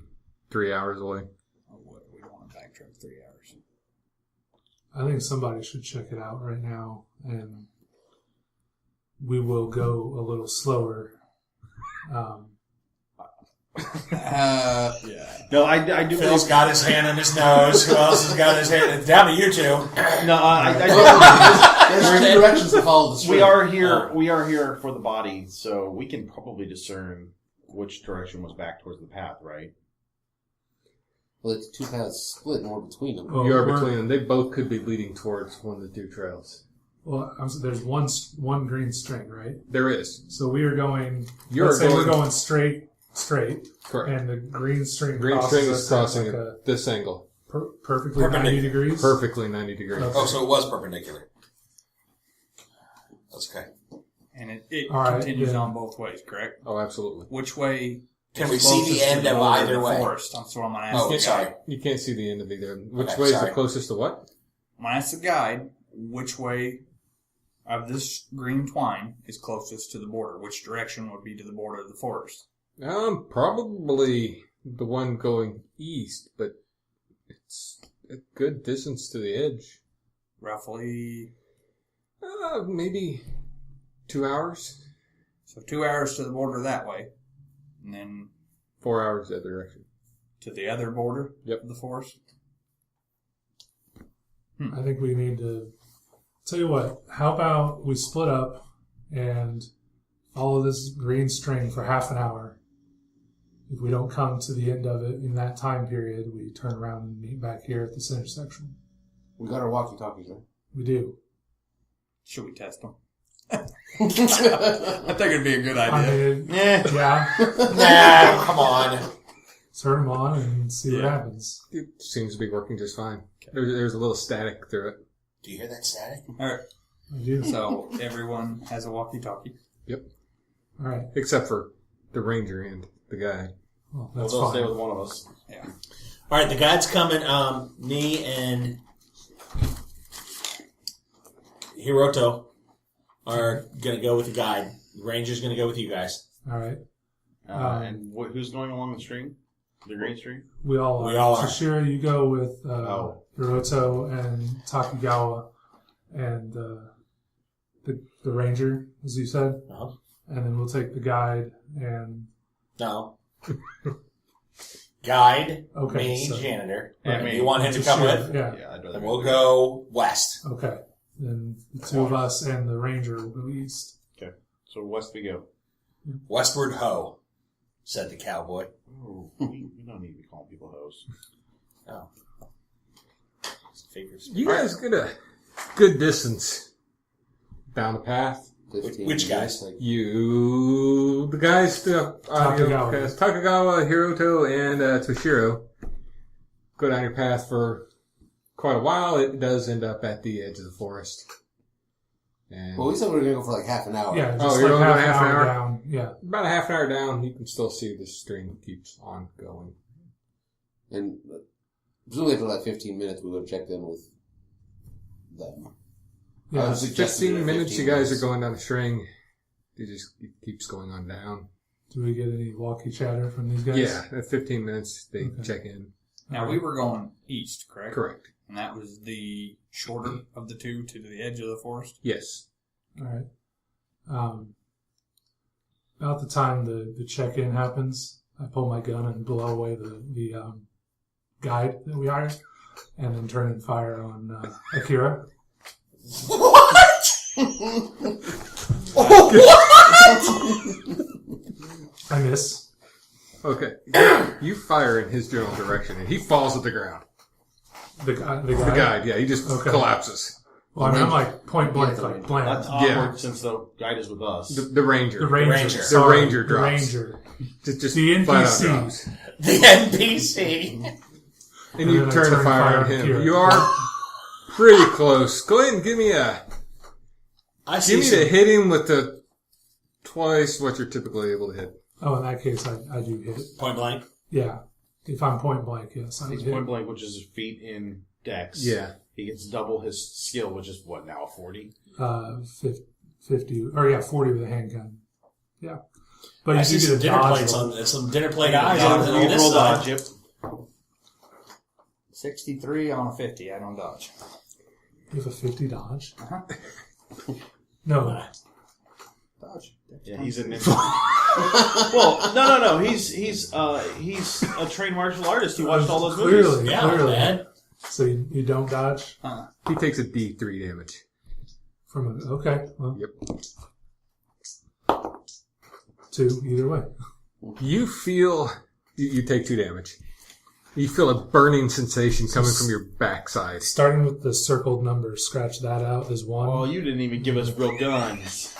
Speaker 3: 3 hours away.
Speaker 7: Oh, what, we don't want to backtrack 3 hours.
Speaker 6: I think somebody should check it out right now, and we will go a little slower.
Speaker 7: Yeah.
Speaker 2: No, I do.
Speaker 4: Phil's got his hand on his nose. Who else has got his hand? Down to you two.
Speaker 2: No, I
Speaker 5: There's two directions to follow the string.
Speaker 2: We are here. We are here for the body, so we can probably discern which direction was back towards the path, right?
Speaker 5: Well, it's two paths split more between them.
Speaker 6: Oh,
Speaker 3: You are
Speaker 6: we're-
Speaker 3: between them. They both could be leading towards one of the two trails.
Speaker 6: Well, there's one green string, right?
Speaker 3: There is.
Speaker 6: So we are going.
Speaker 3: You're
Speaker 6: let's say we're
Speaker 3: going-
Speaker 6: going straight,
Speaker 3: Correct.
Speaker 6: and the green string.
Speaker 3: Green
Speaker 6: crosses
Speaker 3: string
Speaker 6: us
Speaker 3: is
Speaker 6: at
Speaker 3: crossing
Speaker 6: like
Speaker 3: at this angle.
Speaker 6: perfectly 90
Speaker 4: Perpendicular.
Speaker 6: degrees.
Speaker 3: Perfectly 90 degrees.
Speaker 6: Okay.
Speaker 4: Oh, so it was perpendicular. That's okay.
Speaker 7: And it
Speaker 6: All right,
Speaker 7: continues
Speaker 6: yeah.
Speaker 7: on both ways, correct?
Speaker 3: Oh, absolutely.
Speaker 7: Which way?
Speaker 4: Can
Speaker 7: is
Speaker 4: we see the
Speaker 7: closest to
Speaker 4: end of
Speaker 7: border
Speaker 4: either
Speaker 7: the
Speaker 4: way?
Speaker 7: Forest? That's what I'm going to ask
Speaker 4: Oh,
Speaker 7: the
Speaker 4: sorry.
Speaker 7: guide.
Speaker 3: You can't see the end of either. Which
Speaker 4: Okay,
Speaker 3: way is
Speaker 4: sorry.
Speaker 3: the closest to what?
Speaker 7: I'm going to ask the guide which way of this green twine is closest to the border. Which direction would be to the border of the forest?
Speaker 3: Probably the one going east, but it's a good distance to the edge.
Speaker 7: Roughly,
Speaker 3: Maybe 2 hours,
Speaker 7: so 2 hours to the border that way, and then
Speaker 3: 4 hours the other direction.
Speaker 7: to the other border
Speaker 3: Yep.
Speaker 7: of the forest.
Speaker 6: I think we need to. Tell you what. How about we split up and follow this green string for half an hour? If we don't come to the end of it in that time period, we turn around and meet back here at this intersection.
Speaker 5: We got our walkie-talkies, right?
Speaker 6: We do.
Speaker 7: Should we test them? I think it'd be a good
Speaker 6: I
Speaker 7: idea.
Speaker 6: mean,
Speaker 2: Yeah.
Speaker 6: yeah.
Speaker 4: Nah, come on.
Speaker 6: Turn them on and see what happens.
Speaker 3: It seems to be working just fine. There's a little static through it.
Speaker 4: Do you hear that static?
Speaker 7: All right,
Speaker 6: I do.
Speaker 7: so everyone has a walkie-talkie.
Speaker 3: Yep.
Speaker 6: All right.
Speaker 3: Except for the ranger and the guy.
Speaker 6: Well,
Speaker 2: Well,
Speaker 6: that's
Speaker 2: they'll stay
Speaker 6: fine.
Speaker 2: with one of us.
Speaker 7: Yeah.
Speaker 4: All right, the guide's coming. Me and Hiroto are going to go with the guide. The ranger's going to go with you guys.
Speaker 6: All right.
Speaker 2: And who's going along the string? The green string?
Speaker 6: We all are.
Speaker 4: We all are.
Speaker 6: Shishira, you go with
Speaker 2: Oh.
Speaker 6: Hiroto and Takigawa and the ranger, as you said.
Speaker 4: Uh-huh.
Speaker 6: And then we'll take the guide and...
Speaker 4: No. Guide,
Speaker 6: Okay,
Speaker 4: me,
Speaker 6: so-
Speaker 4: janitor.
Speaker 2: And me.
Speaker 4: You want him to come
Speaker 6: Shishira,
Speaker 4: with?
Speaker 6: Yeah.
Speaker 2: Yeah, I'd rather
Speaker 4: And we'll go west.
Speaker 6: Okay. Then the two of us and the ranger will go east.
Speaker 2: Okay. So west we go.
Speaker 4: Westward ho, said the cowboy.
Speaker 2: Ooh, we don't need to be calling people hoes.
Speaker 4: Oh. Figures.
Speaker 3: You guys get a good distance down the path.
Speaker 5: 15
Speaker 4: Which guys?
Speaker 5: Like,
Speaker 3: The guys,
Speaker 6: Takagawa.
Speaker 3: Takagawa, Hiroto, and Toshiro go down your path for quite a while. It does end up at the edge of the forest. And
Speaker 5: well, we said we were going to go for like half an hour.
Speaker 6: Yeah, just
Speaker 3: Oh, you're
Speaker 6: like
Speaker 3: only
Speaker 6: half
Speaker 3: going
Speaker 6: an
Speaker 3: half an
Speaker 6: hour
Speaker 3: hour?
Speaker 6: down. Yeah.
Speaker 3: about a half an hour down, you can still see the string keeps on going.
Speaker 5: And presumably after like 15 minutes, we would have checked in with them.
Speaker 6: Yeah.
Speaker 5: I would suggest we do
Speaker 3: 15
Speaker 5: it
Speaker 3: minutes,
Speaker 5: 15
Speaker 3: you guys
Speaker 5: minutes.
Speaker 3: are going down the string. It keeps going on down.
Speaker 6: Do we get any walkie chatter from these guys?
Speaker 3: Yeah, at 15 minutes, they
Speaker 6: Okay.
Speaker 3: check in.
Speaker 7: Now we were going east, correct?
Speaker 3: Correct.
Speaker 7: And that was the shorter of the two to the edge of the forest.
Speaker 3: Yes.
Speaker 6: All right. About the time the check-in happens, I pull my gun and blow away the guide that we hired, and then turn and fire on Akira.
Speaker 4: What?
Speaker 6: I miss.
Speaker 3: Okay. You fire in his general direction, and he falls at the ground.
Speaker 6: The guy.
Speaker 3: The guy, yeah, he just
Speaker 6: Okay.
Speaker 3: collapses.
Speaker 6: Well, I mean, I'm like point blank, like blank.
Speaker 2: That's awkward since the guide is with us.
Speaker 3: The ranger.
Speaker 6: The ranger.
Speaker 3: The
Speaker 6: Sorry,
Speaker 3: ranger drops.
Speaker 6: The ranger.
Speaker 3: Just
Speaker 6: The
Speaker 3: flat out
Speaker 6: NPC.
Speaker 3: drops.
Speaker 4: The NPC.
Speaker 3: And you
Speaker 6: then I
Speaker 3: turn to fire on him.
Speaker 6: Quiett.
Speaker 3: You are pretty close. Go ahead and give me
Speaker 4: I
Speaker 3: give
Speaker 4: see
Speaker 3: me
Speaker 4: some,
Speaker 3: to hit him with the twice what you're typically able to hit.
Speaker 6: Oh, in that case, I do hit it.
Speaker 4: point blank.
Speaker 6: Yeah. If I'm point blank, yes. I would
Speaker 2: He's
Speaker 6: hit
Speaker 2: point
Speaker 6: it.
Speaker 2: blank, which is his feet in dex.
Speaker 3: Yeah.
Speaker 2: He gets double his skill, which is what now, 40?
Speaker 6: 50, or yeah, 40 with a handgun. Yeah. But
Speaker 4: I
Speaker 6: you
Speaker 4: see
Speaker 6: do
Speaker 4: some
Speaker 6: get a
Speaker 4: dinner
Speaker 6: dodge
Speaker 4: plates
Speaker 6: roll.
Speaker 4: on some dinner plate eyes on
Speaker 2: You
Speaker 4: this
Speaker 2: roll
Speaker 4: side.
Speaker 2: dodge, yep.
Speaker 7: 63 on a 50. I don't dodge.
Speaker 6: You have a 50 dodge?
Speaker 7: Uh-huh.
Speaker 6: No.
Speaker 7: Dodge.
Speaker 2: Yeah, he's a ninja. Well, no. He's a trained martial artist. He watched all those movies.
Speaker 6: Clearly,
Speaker 4: Yeah,
Speaker 6: clearly.
Speaker 4: man.
Speaker 6: So you don't dodge?
Speaker 3: He takes a D3 damage.
Speaker 6: Okay. Well,
Speaker 3: Yep.
Speaker 6: 2 either way.
Speaker 3: You feel you take 2 damage. You feel a burning sensation coming from your backside.
Speaker 6: Starting with the circled numbers, scratch that out as 1.
Speaker 2: Oh, you didn't even give us real guns.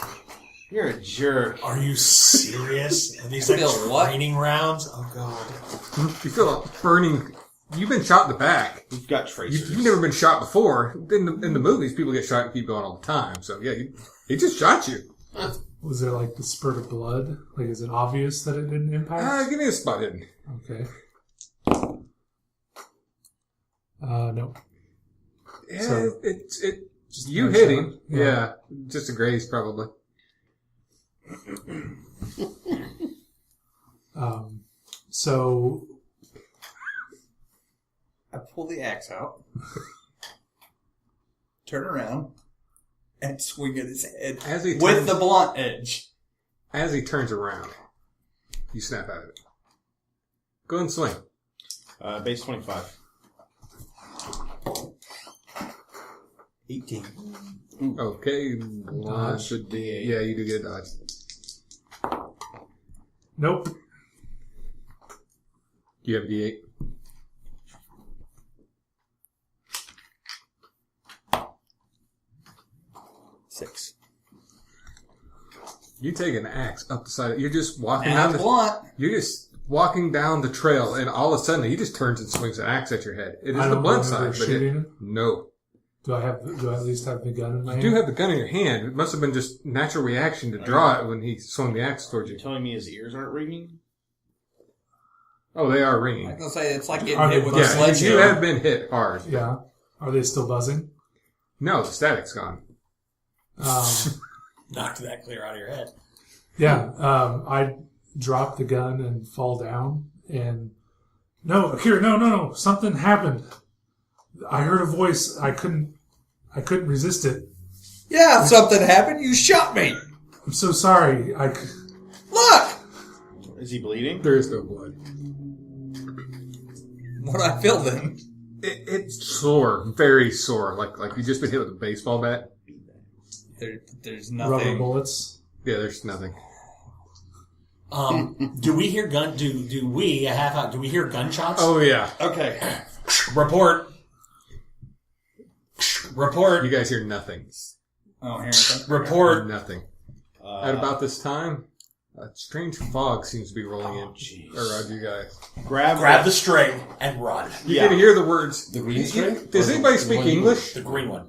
Speaker 2: You're a jerk.
Speaker 4: Are you serious? Are these like
Speaker 7: Bill, what?
Speaker 4: training rounds? Oh god.
Speaker 3: You feel a burning. You've been shot in the back.
Speaker 2: We've got tracers.
Speaker 3: You've never been shot before. In the movies, people get shot and keep going all the time. So yeah, he just shot you.
Speaker 6: Was there like the spurt of blood? Like, is it obvious that it didn't impact?
Speaker 3: Give me a spot hidden.
Speaker 6: Okay. No.
Speaker 3: Yeah,
Speaker 6: So-
Speaker 3: it. You
Speaker 6: a
Speaker 3: hit
Speaker 6: shot?
Speaker 3: him. Yeah, just a graze probably.
Speaker 6: So
Speaker 7: I pull the axe out, turn around, and swing at his head
Speaker 3: As he
Speaker 7: with
Speaker 3: turns,
Speaker 7: the blunt edge.
Speaker 3: as he turns around, you snap out of it. Go and swing.
Speaker 2: Base 25.
Speaker 7: 18.
Speaker 3: Okay,
Speaker 6: Dodge.
Speaker 3: should be. Yeah, you do get a dodge.
Speaker 6: nope.
Speaker 3: You have a D8.
Speaker 7: Six.
Speaker 3: You take an axe up the side. You're just walking
Speaker 7: And
Speaker 3: down
Speaker 7: I'm
Speaker 3: the.
Speaker 7: blunt.
Speaker 3: You're just walking down the trail, and all of a sudden he just turns and swings an axe at your head. It is
Speaker 6: I
Speaker 3: the
Speaker 6: don't
Speaker 3: blunt
Speaker 6: remember
Speaker 3: side, but
Speaker 6: shooting him.
Speaker 3: no.
Speaker 6: Do I at least have the gun in my
Speaker 3: You
Speaker 6: hand?
Speaker 3: do have the gun in your hand. It must have been just natural reaction to draw it when he swung the axe towards
Speaker 2: You're
Speaker 3: you.
Speaker 2: telling me his ears aren't ringing?
Speaker 3: Oh, they are
Speaker 7: I
Speaker 3: ringing.
Speaker 7: was going to say, it's like getting
Speaker 6: Are
Speaker 7: hit
Speaker 6: they
Speaker 7: with a
Speaker 3: Yeah, you
Speaker 7: sledgehammer.
Speaker 3: have been hit hard.
Speaker 6: Yeah. Are they still buzzing?
Speaker 3: No, the static's gone.
Speaker 4: Knocked that clear out of your head.
Speaker 6: Yeah. I drop the gun and fall down, and no, something happened. I heard a voice. I couldn't resist it.
Speaker 7: Yeah, something happened. You shot me.
Speaker 6: I'm so sorry.
Speaker 7: Look!
Speaker 2: Is he bleeding?
Speaker 3: There is no blood.
Speaker 7: What I feel then?
Speaker 3: It's sore, very sore, like you just been hit with a baseball bat.
Speaker 7: There's
Speaker 6: Rubber
Speaker 7: nothing.
Speaker 6: bullets.
Speaker 3: Yeah, there's nothing.
Speaker 4: Do we hear do we hear gunshots?
Speaker 3: Oh yeah,
Speaker 2: Okay.
Speaker 4: Report.
Speaker 3: you guys hear nothing.
Speaker 7: Oh, here it
Speaker 4: Report.
Speaker 3: Nothing. At about this time, a strange fog seems to be rolling in around you guys.
Speaker 4: Grab the string and run.
Speaker 3: You can hear the words.
Speaker 5: The green string?
Speaker 3: Does anybody speak English?
Speaker 4: The green one.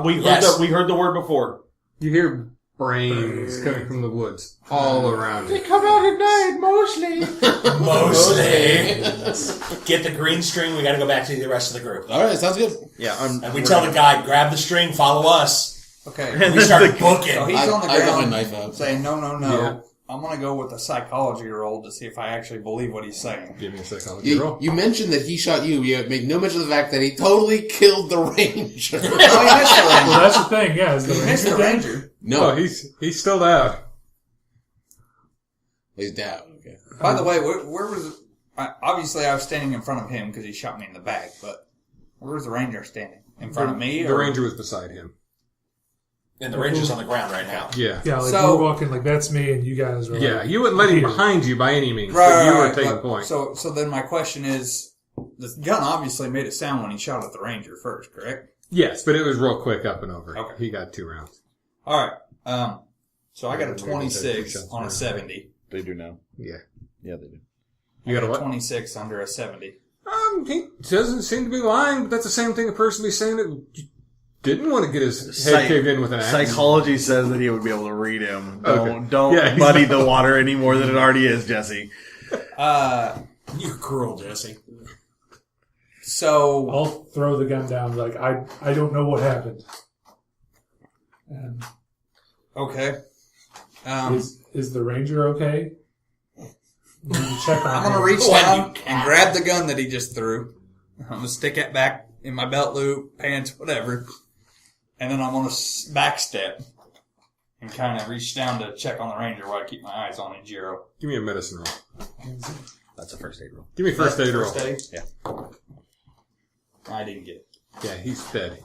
Speaker 2: We heard the word before.
Speaker 3: You hear brains coming from the woods all around you.
Speaker 2: Come out at night, mostly.
Speaker 4: Mostly. Get the green string. We got to go back to the rest of the group.
Speaker 5: All right, sounds good.
Speaker 2: Yeah,
Speaker 4: And we tell the guy, grab the string, follow us.
Speaker 7: Okay.
Speaker 4: And we start
Speaker 7: So
Speaker 4: booking.
Speaker 7: he's on the
Speaker 5: I got my
Speaker 7: ground
Speaker 5: knife out.
Speaker 7: saying, no.
Speaker 3: Yeah.
Speaker 7: I'm going to go with a psychology roll to see if I actually believe what he's saying.
Speaker 3: Give me a psychology roll.
Speaker 5: You mentioned that he shot you. You make no mention of the fact that he totally killed the ranger.
Speaker 7: Oh, he missed the ranger.
Speaker 6: Well, that's the thing. Yeah, is the
Speaker 7: He missed the
Speaker 6: ranger dead?
Speaker 7: ranger.
Speaker 5: No,
Speaker 3: Oh, he's still out.
Speaker 5: he's down. Okay.
Speaker 7: By the way, where was... obviously, I was standing in front of him because he shot me in the back, but where was the ranger standing? In front of me?
Speaker 3: The
Speaker 7: or?
Speaker 3: ranger was beside him.
Speaker 4: And the ranger's on the ground right now.
Speaker 3: Yeah.
Speaker 6: Yeah, like
Speaker 7: So-
Speaker 6: we're walking like that's me, and you guys are.
Speaker 3: Yeah,
Speaker 6: like,
Speaker 3: you wouldn't let him
Speaker 6: here.
Speaker 3: behind you by any means,
Speaker 7: Right,
Speaker 3: but you were
Speaker 7: right,
Speaker 3: taking
Speaker 7: but-
Speaker 3: point.
Speaker 7: So then my question is, the gun obviously made a sound when he shot at the ranger first, correct?
Speaker 3: Yes, but it was real quick up and over.
Speaker 7: Okay.
Speaker 3: He got 2 rounds.
Speaker 7: All right. So I got a 26 on a 70.
Speaker 2: They do now.
Speaker 3: Yeah.
Speaker 2: Yeah, they do.
Speaker 3: You got a what?
Speaker 7: 26 under a 70.
Speaker 3: He doesn't seem to be lying, but that's the same thing a person be saying that didn't want to get his head caved in with an axe.
Speaker 2: Psychology says that he would be able to read him.
Speaker 3: Okay.
Speaker 2: Don't muddy the water any more than it already is, Jesse.
Speaker 4: You're cruel, Jesse.
Speaker 7: So
Speaker 6: I'll throw the gun down. Like I don't know what happened. And
Speaker 7: okay.
Speaker 6: is the ranger okay? We need to check on
Speaker 7: I'm going to
Speaker 6: him.
Speaker 7: reach down and grab the gun that he just threw. I'm going to stick it back in my belt loop, pants, whatever. And then I'm going to backstep and kind of reach down to check on the ranger while I keep my eyes on Ejiro.
Speaker 3: Give me a medicine roll.
Speaker 2: That's a first aid roll.
Speaker 3: Give me a first aid roll.
Speaker 7: First aid?
Speaker 2: Yeah.
Speaker 7: I didn't get it.
Speaker 3: Yeah, he's dead.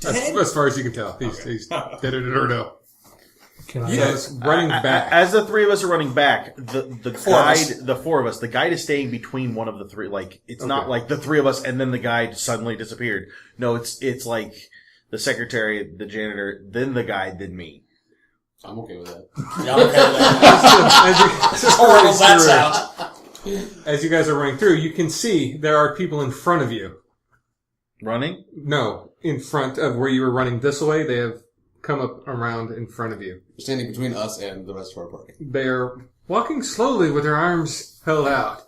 Speaker 3: As far as you can tell, he's dead or no.
Speaker 6: Can I?
Speaker 3: Yes, running back.
Speaker 2: As the three of us are running back, the four of us, the guide is staying between one of the three. Like, it's not like the three of us and then the guide suddenly disappeared. No, it's like the secretary, the janitor, then the guide, then me.
Speaker 5: I'm okay with that.
Speaker 4: Yeah, I'm okay with that. Horrible as that sounds.
Speaker 3: As you guys are running through, you can see there are people in front of you.
Speaker 2: Running?
Speaker 3: No, in front of where you were running this way. They have come up around in front of you.
Speaker 5: Standing between us and the rest of our party.
Speaker 3: They're walking slowly with their arms held out.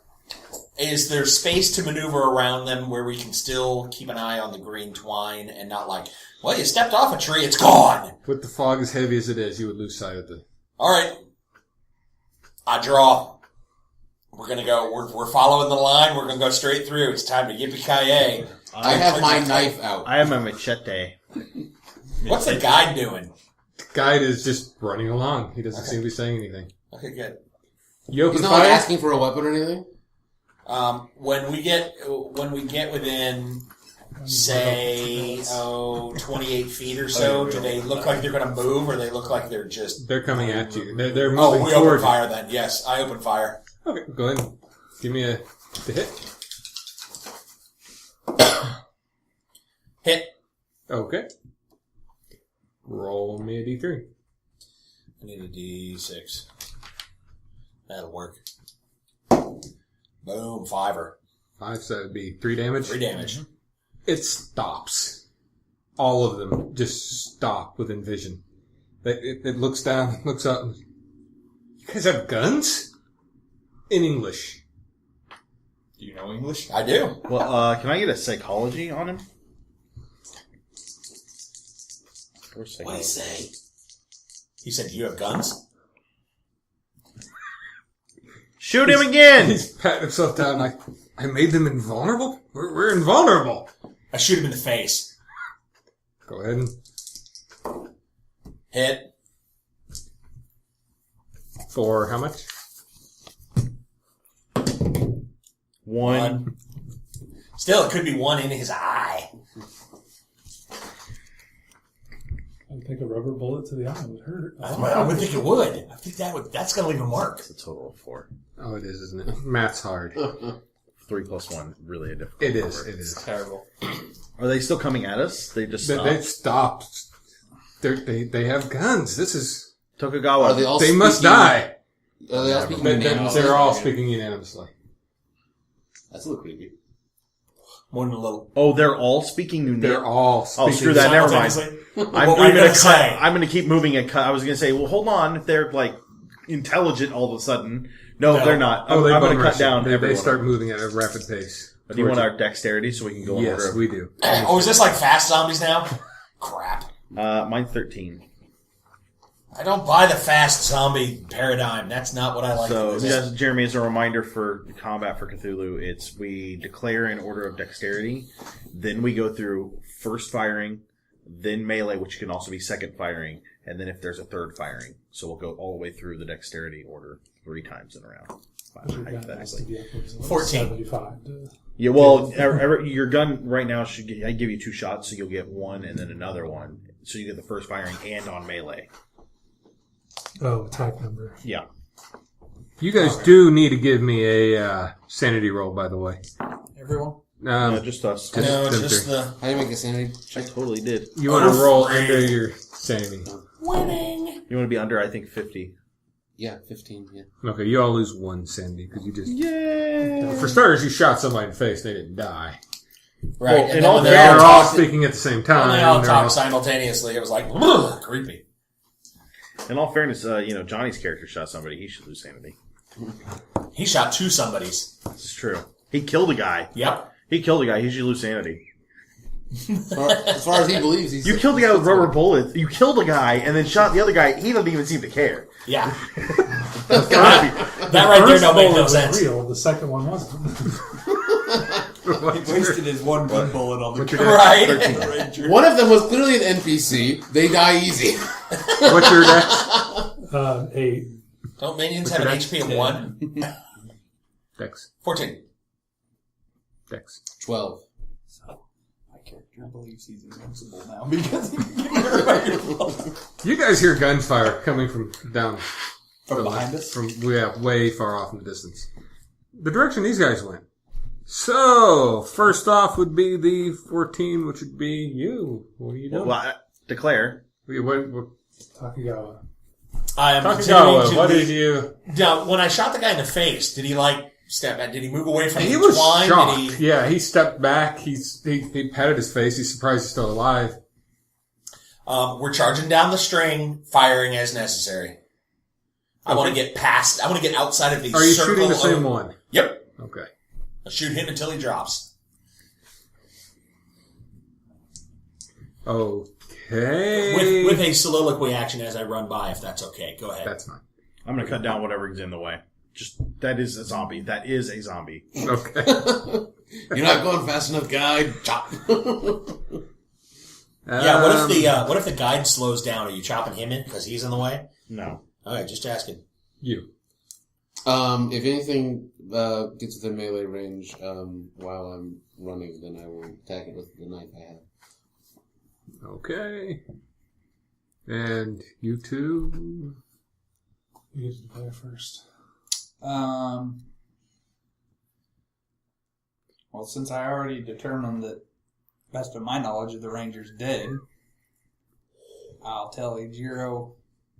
Speaker 4: Is there space to maneuver around them where we can still keep an eye on the green twine and not like, well, you stepped off a tree, it's gone.
Speaker 3: With the fog as heavy as it is, you would lose sight of the...
Speaker 4: All right. I draw. We're going to go, we're following the line. We're going to go straight through. It's time to yippee-ki-yay.
Speaker 5: I have my knife out.
Speaker 2: I have my machete.
Speaker 4: What's the guide doing?
Speaker 3: The guide is just running along. He doesn't seem to be saying anything.
Speaker 4: Okay, good.
Speaker 3: You open
Speaker 5: He's not
Speaker 3: fire?
Speaker 5: like asking for a weapon or anything?
Speaker 4: When we get within, say, 28 feet or so, do they look like they're going to move, or they look like they're just...
Speaker 3: They're coming at you. They're moving
Speaker 4: Oh, we open
Speaker 3: towards
Speaker 4: fire then. Yes, I open fire.
Speaker 3: you. Okay, go ahead. Give me the hit.
Speaker 4: Hit.
Speaker 3: Okay. Roll me a d3.
Speaker 4: I need a d6. That'll work. Boom, 5-er.
Speaker 3: 5, so that would be 3 damage.
Speaker 4: 3 damage.
Speaker 3: It stops. All of them just stop within vision. It looks down, looks up. You guys have guns? In English.
Speaker 7: Do you know English?
Speaker 4: I do.
Speaker 2: Well, can I get a psychology on him?
Speaker 4: What do you say? He said, "Do you have guns?"
Speaker 2: Shoot him again!
Speaker 3: He's patting himself down like, I made them invulnerable? We're invulnerable.
Speaker 4: I shoot him in the face.
Speaker 3: Go ahead and...
Speaker 4: Hit.
Speaker 3: For how much?
Speaker 2: 1.
Speaker 4: Still, it could be 1 in his eye.
Speaker 6: I think a rubber bullet to the eye would hurt.
Speaker 4: I would think it would. I think that's going to leave a mark.
Speaker 2: It's a total of 4.
Speaker 3: Oh, it is, isn't it? Math's hard.
Speaker 2: 3 plus 1, really a difficult
Speaker 3: It
Speaker 2: number.
Speaker 3: is, it is.
Speaker 7: Terrible.
Speaker 2: Are they still coming at us? They just stopped?
Speaker 3: They've stopped. They have guns. This is...
Speaker 2: Tokugawa.
Speaker 5: Are they all
Speaker 3: They must
Speaker 5: speaking-
Speaker 3: die.
Speaker 5: Are they all speaking
Speaker 3: They're
Speaker 5: unanimously?
Speaker 3: all speaking unanimously.
Speaker 5: That's a little creepy.
Speaker 4: More than a little.
Speaker 2: Oh, they're all speaking New
Speaker 3: They're all speaking...
Speaker 2: Oh, screw that. Never mind.
Speaker 4: Simultaneously?
Speaker 2: I'm
Speaker 4: What were you
Speaker 2: going to
Speaker 4: gonna
Speaker 2: cut.
Speaker 4: say?
Speaker 2: I'm going to keep moving and cut. I was going to say, well, hold on. If they're like intelligent all of a sudden, no, they're not. I'm
Speaker 3: they
Speaker 2: going
Speaker 3: bum
Speaker 2: to cut
Speaker 3: rush you.
Speaker 2: down.
Speaker 3: They start moving at a rapid pace.
Speaker 2: Do you want our dexterity so we can go in
Speaker 3: Yes,
Speaker 2: order?
Speaker 3: we do.
Speaker 4: Oh, is this like fast zombies now? Crap.
Speaker 2: Mine's 13.
Speaker 4: I don't buy the fast zombie paradigm. That's not what I like.
Speaker 2: So,
Speaker 4: to do.
Speaker 2: just, Jeremy, as a reminder for combat for Cthulhu, it's we declare an order of dexterity, then we go through first firing, then melee, which can also be second firing, and then if there's a third firing. So we'll go all the way through the dexterity order 3 times in a round.
Speaker 6: Your gun has to
Speaker 2: Hypothetically.
Speaker 6: be upwards of
Speaker 4: 14.
Speaker 6: 75 to...
Speaker 2: Yeah, well, your gun right now I give you 2 shots, so you'll get 1 and then another one. So you get the first firing and on melee.
Speaker 6: Oh, attack number.
Speaker 2: Yeah.
Speaker 3: You guys do need to give me a sanity roll, by the way.
Speaker 7: Everyone?
Speaker 2: Just us.
Speaker 4: No,
Speaker 3: them
Speaker 4: just
Speaker 3: three.
Speaker 4: the
Speaker 5: How do you make a sanity
Speaker 2: I
Speaker 5: check?
Speaker 2: totally did.
Speaker 3: You want to roll under your sanity.
Speaker 4: winning.
Speaker 2: You want to be under, I think, 50.
Speaker 5: Yeah, 15, yeah.
Speaker 3: Okay, you all lose 1 sanity because you just...
Speaker 2: Yay!
Speaker 3: For starters, you shot somebody in the face. They didn't die.
Speaker 4: Right,
Speaker 2: Well,
Speaker 4: and
Speaker 2: in
Speaker 4: then
Speaker 2: all
Speaker 4: when
Speaker 3: They
Speaker 4: they
Speaker 3: were
Speaker 4: all
Speaker 3: all
Speaker 4: talked,
Speaker 3: speaking at the same time.
Speaker 4: when they all
Speaker 3: They're
Speaker 4: talked simultaneously, it was like, ugh, creepy.
Speaker 2: In all fairness, Johnny's character shot somebody. He should lose sanity.
Speaker 4: He shot 2 somebodies.
Speaker 2: This is true. He killed a guy.
Speaker 4: Yep.
Speaker 2: He killed a guy. He should lose sanity.
Speaker 5: As far as he believes, he's...
Speaker 2: You killed the guy with rubber bullets. You killed a guy and then shot the other guy. He doesn't even seem to care.
Speaker 4: Yeah.
Speaker 2: That's gotta be.
Speaker 4: That right there
Speaker 6: First
Speaker 4: don't make no
Speaker 6: bullet was
Speaker 4: sense.
Speaker 6: real. The second one wasn't.
Speaker 7: He wasted his one gun bullet on the
Speaker 4: Right.
Speaker 7: Ranger.
Speaker 5: One of them was clearly an NPC. They die easy.
Speaker 3: What's your dex?
Speaker 6: 8.
Speaker 4: Don't minions have an HP of 1?
Speaker 3: Dex.
Speaker 4: 14.
Speaker 3: Dex.
Speaker 5: 12.
Speaker 7: My character believes he's invincible now because he can give everybody a bullet.
Speaker 3: You guys hear gunfire coming from down...
Speaker 7: From behind us?
Speaker 3: From way far off in the distance. The direction these guys went. So, first off would be the 14, which would be you. What are you doing?
Speaker 2: Well, declare.
Speaker 3: What
Speaker 6: Takigawa.
Speaker 4: I am
Speaker 3: Takigawa,
Speaker 4: continuing to
Speaker 3: what
Speaker 4: lead-
Speaker 3: did you...
Speaker 4: Now, when I shot the guy in the face, did he step back? Did he move away from
Speaker 3: He
Speaker 4: the
Speaker 3: was
Speaker 4: twine?
Speaker 3: shocked.
Speaker 4: Did he...
Speaker 3: Yeah, he stepped back. He patted his face. He's surprised he's still alive.
Speaker 4: We're charging down the string, firing as necessary. I want to get past. I want to get outside of the
Speaker 3: Are you
Speaker 4: circle.
Speaker 3: shooting the same
Speaker 4: of,
Speaker 3: one?
Speaker 4: Yep.
Speaker 3: Okay.
Speaker 4: I'll shoot him until he drops.
Speaker 3: Okay.
Speaker 4: With a soliloquy action as I run by, if that's okay. Go ahead.
Speaker 3: That's fine.
Speaker 2: I'm going to cut down whatever's in the way. That is a zombie. That is a zombie.
Speaker 3: Okay.
Speaker 5: You're not going fast enough, guy. Chop.
Speaker 4: Yeah. What if the guide slows down? Are you chopping him in because he's in the way?
Speaker 2: No.
Speaker 4: All right, just asking.
Speaker 3: You.
Speaker 5: If anything gets within melee range while I'm running, then I will attack it with the knife I have.
Speaker 3: Okay. And you two.
Speaker 6: You get to play first.
Speaker 7: Well, since I already determined that, best of my knowledge, the Ranger's dead, I'll tell Ejiro,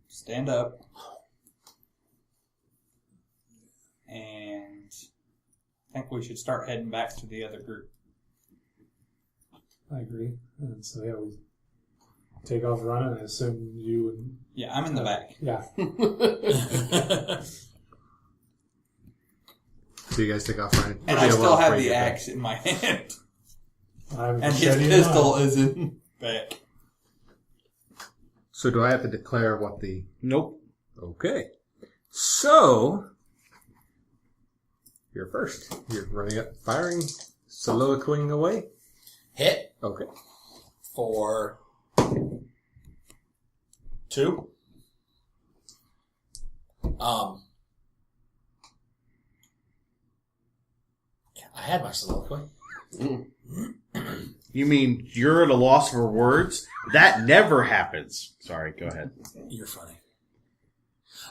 Speaker 7: stand up. And I think we should start heading back to the other group.
Speaker 6: I agree. And so, yeah, we take off running. I assume you and...
Speaker 7: Yeah, I'm in the back.
Speaker 6: Yeah.
Speaker 3: So you guys take off running.
Speaker 7: And I still have the axe in my hand.
Speaker 6: I'm
Speaker 7: And his
Speaker 6: machete in
Speaker 7: pistol
Speaker 6: mine.
Speaker 7: is in back.
Speaker 3: So do I have to declare what the...
Speaker 2: Nope.
Speaker 3: Okay. So... You're first. You're running up, firing, soliloquying away.
Speaker 4: Hit
Speaker 3: Okay.
Speaker 4: for 2. I had my soliloquy.
Speaker 2: You mean you're at a loss for words? That never happens. Sorry, go ahead.
Speaker 4: You're funny.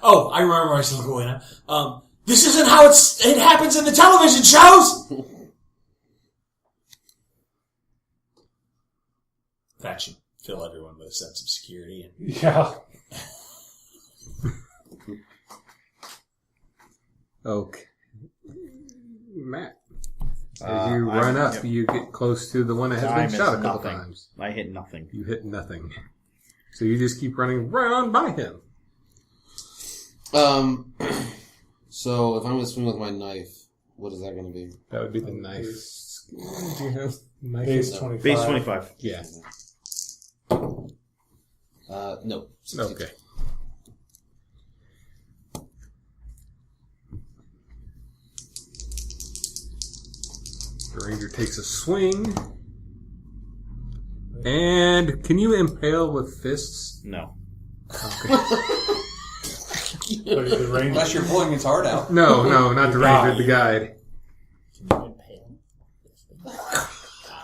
Speaker 4: Oh, I remember my soliloquy now. This isn't how it happens in the television shows! That should fill everyone with a sense of security.
Speaker 6: Yeah.
Speaker 3: Okay. Matt. As you run up,
Speaker 2: yep.
Speaker 3: you get close to the one that has
Speaker 2: I
Speaker 3: been
Speaker 2: missed
Speaker 3: shot a couple
Speaker 2: nothing.
Speaker 3: times.
Speaker 2: I hit nothing.
Speaker 3: You hit nothing. So you just keep running right on by him.
Speaker 5: So if I'm going to swing with my knife, what is that going to be?
Speaker 3: That would be the knife. Do you have knife?
Speaker 6: Base 25.
Speaker 2: Base 25.
Speaker 3: Yeah.
Speaker 5: No. 16.
Speaker 3: Okay. The ranger takes a swing. And can you impale with fists?
Speaker 2: No.
Speaker 3: Okay.
Speaker 6: But the range,
Speaker 7: Unless you're pulling his heart out.
Speaker 3: No, not the ranger, the guide.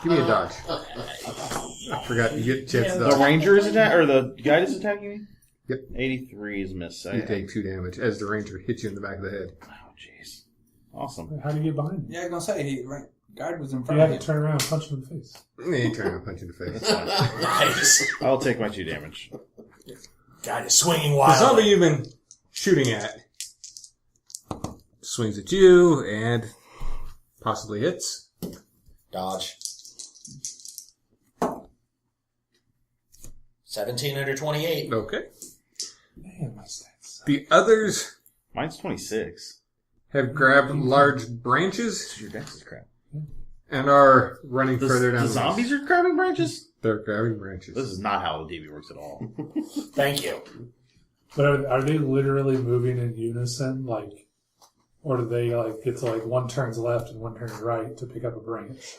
Speaker 3: Give me a dodge. I forgot you get a chance to
Speaker 2: The
Speaker 3: dodge.
Speaker 2: ranger is attacking, or the guide is attacking me?
Speaker 3: Yep.
Speaker 2: 83 is miss.
Speaker 3: You take 2 damage as the ranger hits you in the back of the head.
Speaker 2: Oh, jeez. Awesome.
Speaker 6: how do you get behind him?
Speaker 7: Yeah, I was going to say, Guard was in
Speaker 6: You
Speaker 7: front
Speaker 6: have
Speaker 7: of
Speaker 6: to
Speaker 7: him.
Speaker 6: turn around and punch him in the face.
Speaker 3: You ain't trying to punch you in the face.
Speaker 4: Nice.
Speaker 2: I'll take my 2 damage.
Speaker 4: God is swinging
Speaker 3: The zombie
Speaker 4: wildly.
Speaker 3: you've been shooting at swings at you and possibly hits.
Speaker 4: Dodge. 17 under 28.
Speaker 3: Okay.
Speaker 6: Man, my stats.
Speaker 3: The others
Speaker 2: Mine's 26.
Speaker 3: have grabbed large branches
Speaker 2: Your dex is crap.
Speaker 3: and are running further down
Speaker 2: The zombies are grabbing branches?
Speaker 3: They're grabbing branches.
Speaker 2: This is not how the TV works at all.
Speaker 4: Thank you.
Speaker 6: But are they literally moving in unison, like, or do they like get to like one turns left and one turns right to pick up a branch?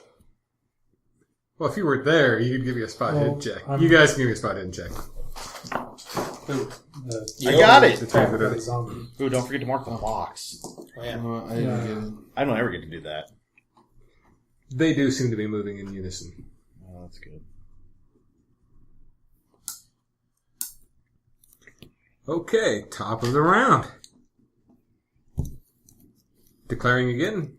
Speaker 3: Well, if you were there, you could give me a spot hidden check.
Speaker 6: I'm-
Speaker 3: You guys can give me a spot hidden check.
Speaker 2: I got it!
Speaker 3: The translator.
Speaker 6: The zombie.
Speaker 2: Ooh, don't forget to mark the box.
Speaker 4: Oh, yeah.
Speaker 5: I didn't get it.
Speaker 2: I don't ever get to do that.
Speaker 3: They do seem to be moving in unison.
Speaker 2: Oh, that's good.
Speaker 3: Okay, top of the round. Declaring again.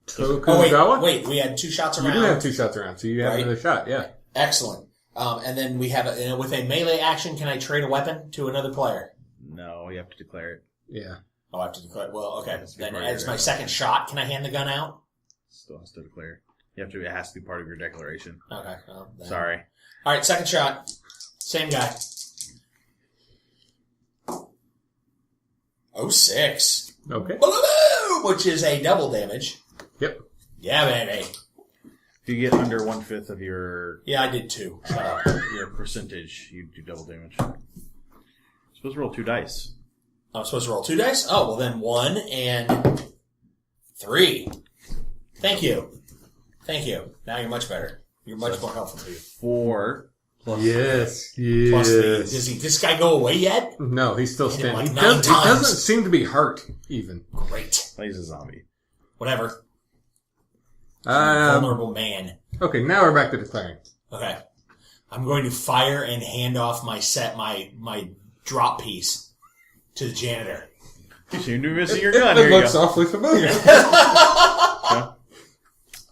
Speaker 3: Tokugawa?
Speaker 4: Wait, we had 2 shots
Speaker 3: You
Speaker 4: around.
Speaker 3: do have 2 shots around, so you have
Speaker 4: Right.
Speaker 3: another shot, yeah.
Speaker 4: Excellent. And then we have, with a melee action, can I trade a weapon to another player?
Speaker 2: No, you have to declare it.
Speaker 3: Yeah.
Speaker 4: Oh, I have to declare. Well, okay.
Speaker 2: Has to be
Speaker 4: Then
Speaker 2: part of
Speaker 4: as
Speaker 2: your-
Speaker 4: my second shot, can I hand the gun out?
Speaker 2: Still has to declare. You have to. It has to be part of your declaration.
Speaker 4: Okay. Well, then.
Speaker 2: Sorry.
Speaker 4: All right, second shot. Same guy. 06.
Speaker 3: Okay.
Speaker 4: Which is a double damage.
Speaker 3: Yep.
Speaker 4: Yeah, baby.
Speaker 2: If you get under 1/5 of your
Speaker 4: Yeah, I did 2. Shut up.
Speaker 2: percentage, you do double damage. You're supposed to roll 2 dice.
Speaker 4: I'm supposed to roll 2 dice? Oh, well then 1 and 3. Thank you. Thank you. Now you're much better. You're much more helpful to you.
Speaker 2: 4 plus.
Speaker 3: Yes,
Speaker 4: Plus the,
Speaker 3: yes.
Speaker 4: does this guy go away yet?
Speaker 3: No, he's still
Speaker 4: Hit him
Speaker 3: standing.
Speaker 4: like
Speaker 3: He
Speaker 4: 9 times.
Speaker 3: doesn't seem to be hurt, even.
Speaker 4: Great.
Speaker 2: He's a zombie.
Speaker 4: Whatever.
Speaker 3: Um,
Speaker 4: Vulnerable man.
Speaker 3: okay, now we're back to declaring.
Speaker 4: Okay. I'm going to fire and hand off my drop piece to the janitor.
Speaker 2: You seem to be missing your gun.
Speaker 3: It
Speaker 2: Here you
Speaker 3: looks
Speaker 2: go.
Speaker 3: awfully familiar.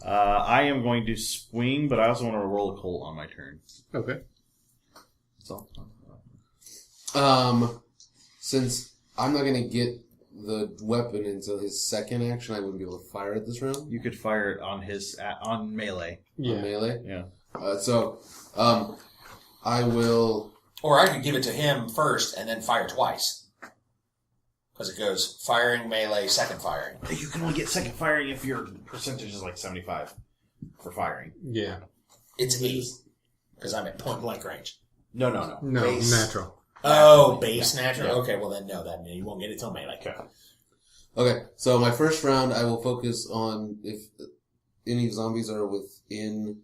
Speaker 2: I am going to swing, but I also want to roll a colt on my turn.
Speaker 3: Okay.
Speaker 2: So,
Speaker 5: Since I'm not going to get the weapon until his second action, I wouldn't be able to fire it this round.
Speaker 2: you could fire it on on melee.
Speaker 3: Yeah.
Speaker 5: On melee.
Speaker 2: Yeah.
Speaker 5: So, I will.
Speaker 4: Or I could give it to him first and then fire twice. Because it goes firing, melee, second firing.
Speaker 2: You can only get second firing if your percentage is like 75 for firing.
Speaker 3: Yeah.
Speaker 4: It's 8. Because I'm at point blank range.
Speaker 2: No.
Speaker 3: No,
Speaker 2: Base.
Speaker 3: natural.
Speaker 4: Oh, base
Speaker 2: Yeah.
Speaker 4: natural?
Speaker 2: Yeah.
Speaker 4: Okay, well then no, that means you won't get it till melee.
Speaker 5: Okay, so my first round, I will focus on if any zombies are within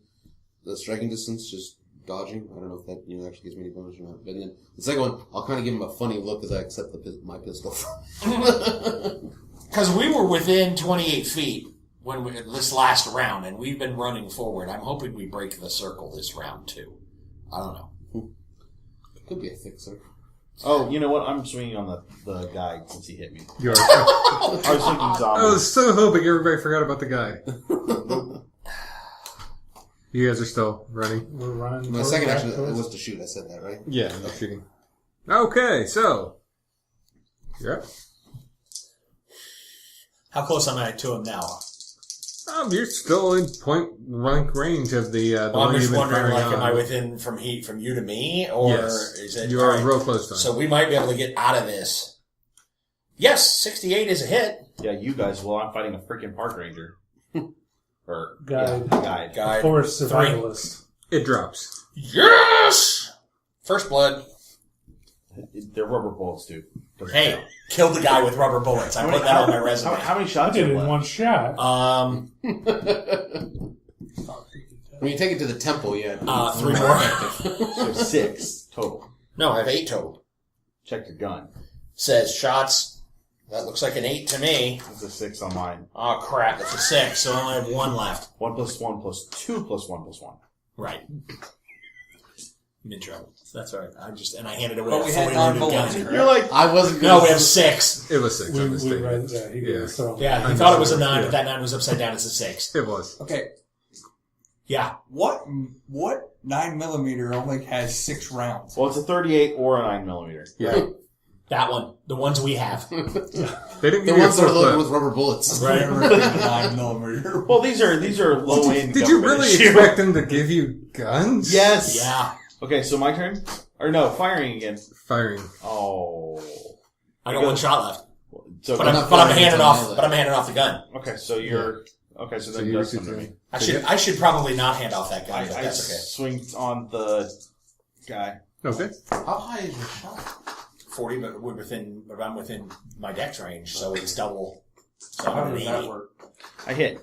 Speaker 5: the striking distance, just dodging. I don't know if that actually gives me any bonus or not. But then the second one, I'll kind of give him a funny look as I accept my pistol.
Speaker 4: Because we were within 28 feet when this last round, and we've been running forward. I'm hoping we break the circle this round too. I don't know.
Speaker 5: Could be a fixer.
Speaker 2: Oh, you know what? I'm swinging on the guide since he hit me.
Speaker 3: You're
Speaker 2: I was thinking
Speaker 3: I
Speaker 2: zombie.
Speaker 3: was so hoping everybody forgot about the guy. You guys are still running?
Speaker 6: We're running.
Speaker 5: My
Speaker 6: forward
Speaker 5: second
Speaker 6: back
Speaker 5: action
Speaker 6: towards-
Speaker 5: was to shoot. I said that, right?
Speaker 3: Yeah, no shooting. Okay, so. You're up.
Speaker 4: How close am I to him now?
Speaker 3: You're still in point blank range of the
Speaker 4: Well,
Speaker 3: one
Speaker 4: I'm
Speaker 3: you've
Speaker 4: just
Speaker 3: been
Speaker 4: wondering,
Speaker 3: firing
Speaker 4: like, am
Speaker 3: on.
Speaker 4: I within from you to me, or
Speaker 3: Yes.
Speaker 4: is it?
Speaker 3: You are
Speaker 4: all right.
Speaker 3: real close to him.
Speaker 4: So we might be able to get out of this. Yes, 68 is a hit.
Speaker 2: Yeah, you guys. Well, I'm fighting a freaking park ranger. Or
Speaker 6: Guide.
Speaker 2: Yeah, guide.
Speaker 4: Guy.
Speaker 6: Forest survivalist.
Speaker 3: It drops.
Speaker 4: Yes! First blood.
Speaker 2: They're rubber bullets, dude. Doesn't
Speaker 4: Hey,
Speaker 2: count.
Speaker 4: killed the guy with rubber bullets. I put that on my resume.
Speaker 2: How many
Speaker 6: I
Speaker 2: shots
Speaker 6: did
Speaker 2: are
Speaker 6: it in
Speaker 2: left?
Speaker 6: one shot.
Speaker 5: When you take it to the temple, yeah.
Speaker 4: 3 more.
Speaker 2: So 6 total.
Speaker 4: No, I have 8 total.
Speaker 2: Check your gun.
Speaker 4: Says shots. That looks like an 8 to me.
Speaker 2: That's a 6 on mine.
Speaker 4: Oh crap, it's a 6, so I only have 1 left.
Speaker 2: 1 plus 1 plus 2 plus 1 plus 1.
Speaker 4: Right. Mid-travel. That's all right. I handed away
Speaker 7: But
Speaker 4: a
Speaker 7: we had
Speaker 4: fully loaded gun.
Speaker 7: non-millimeter.
Speaker 2: You're like,
Speaker 5: I wasn't
Speaker 4: No,
Speaker 5: gonna
Speaker 4: we have 6.
Speaker 3: It was 6.
Speaker 6: We
Speaker 3: I'm mistaken.
Speaker 6: read that. He
Speaker 3: Yeah.
Speaker 6: was throwing.
Speaker 4: Yeah, he
Speaker 3: I
Speaker 4: thought it
Speaker 3: know.
Speaker 4: was a 9,
Speaker 3: Yeah.
Speaker 4: but that 9 was upside down. It's a 6.
Speaker 3: It was.
Speaker 7: Okay,
Speaker 4: Yeah.
Speaker 7: what 9mm only has 6 rounds?
Speaker 2: well, it's a 38 or a 9mm.
Speaker 3: Yeah.
Speaker 4: That one. The ones we have.
Speaker 3: They didn't
Speaker 5: The
Speaker 3: give you a
Speaker 5: ones that are
Speaker 3: full
Speaker 5: loaded
Speaker 3: clip.
Speaker 5: with rubber bullets.
Speaker 4: Right.
Speaker 7: 9mm.
Speaker 2: Well, these are low end.
Speaker 3: Did you
Speaker 2: government
Speaker 3: really
Speaker 2: issue.
Speaker 3: expect them to give you guns?
Speaker 2: Yes.
Speaker 4: Yeah.
Speaker 2: Okay, so my turn, or no, firing again.
Speaker 3: Firing.
Speaker 2: Oh.
Speaker 4: I got 1 shot left.
Speaker 2: So
Speaker 4: But
Speaker 5: I'm
Speaker 4: I'm
Speaker 5: not firing
Speaker 4: handing
Speaker 5: until
Speaker 4: off.
Speaker 5: melee.
Speaker 4: But I'm handing off the gun.
Speaker 2: okay, so you're okay. So
Speaker 3: So
Speaker 2: then
Speaker 3: you
Speaker 2: it does
Speaker 3: should
Speaker 2: come to
Speaker 3: do-
Speaker 2: me.
Speaker 4: I should probably not hand off that gun, but
Speaker 2: I
Speaker 4: that's okay.
Speaker 2: swing on the guy.
Speaker 3: Okay.
Speaker 5: How high is your shot?
Speaker 4: 40, but I'm within my dex range, so it's double. So
Speaker 7: How
Speaker 4: I'm
Speaker 7: does
Speaker 4: at
Speaker 7: that
Speaker 4: 80.
Speaker 7: work?
Speaker 2: I hit.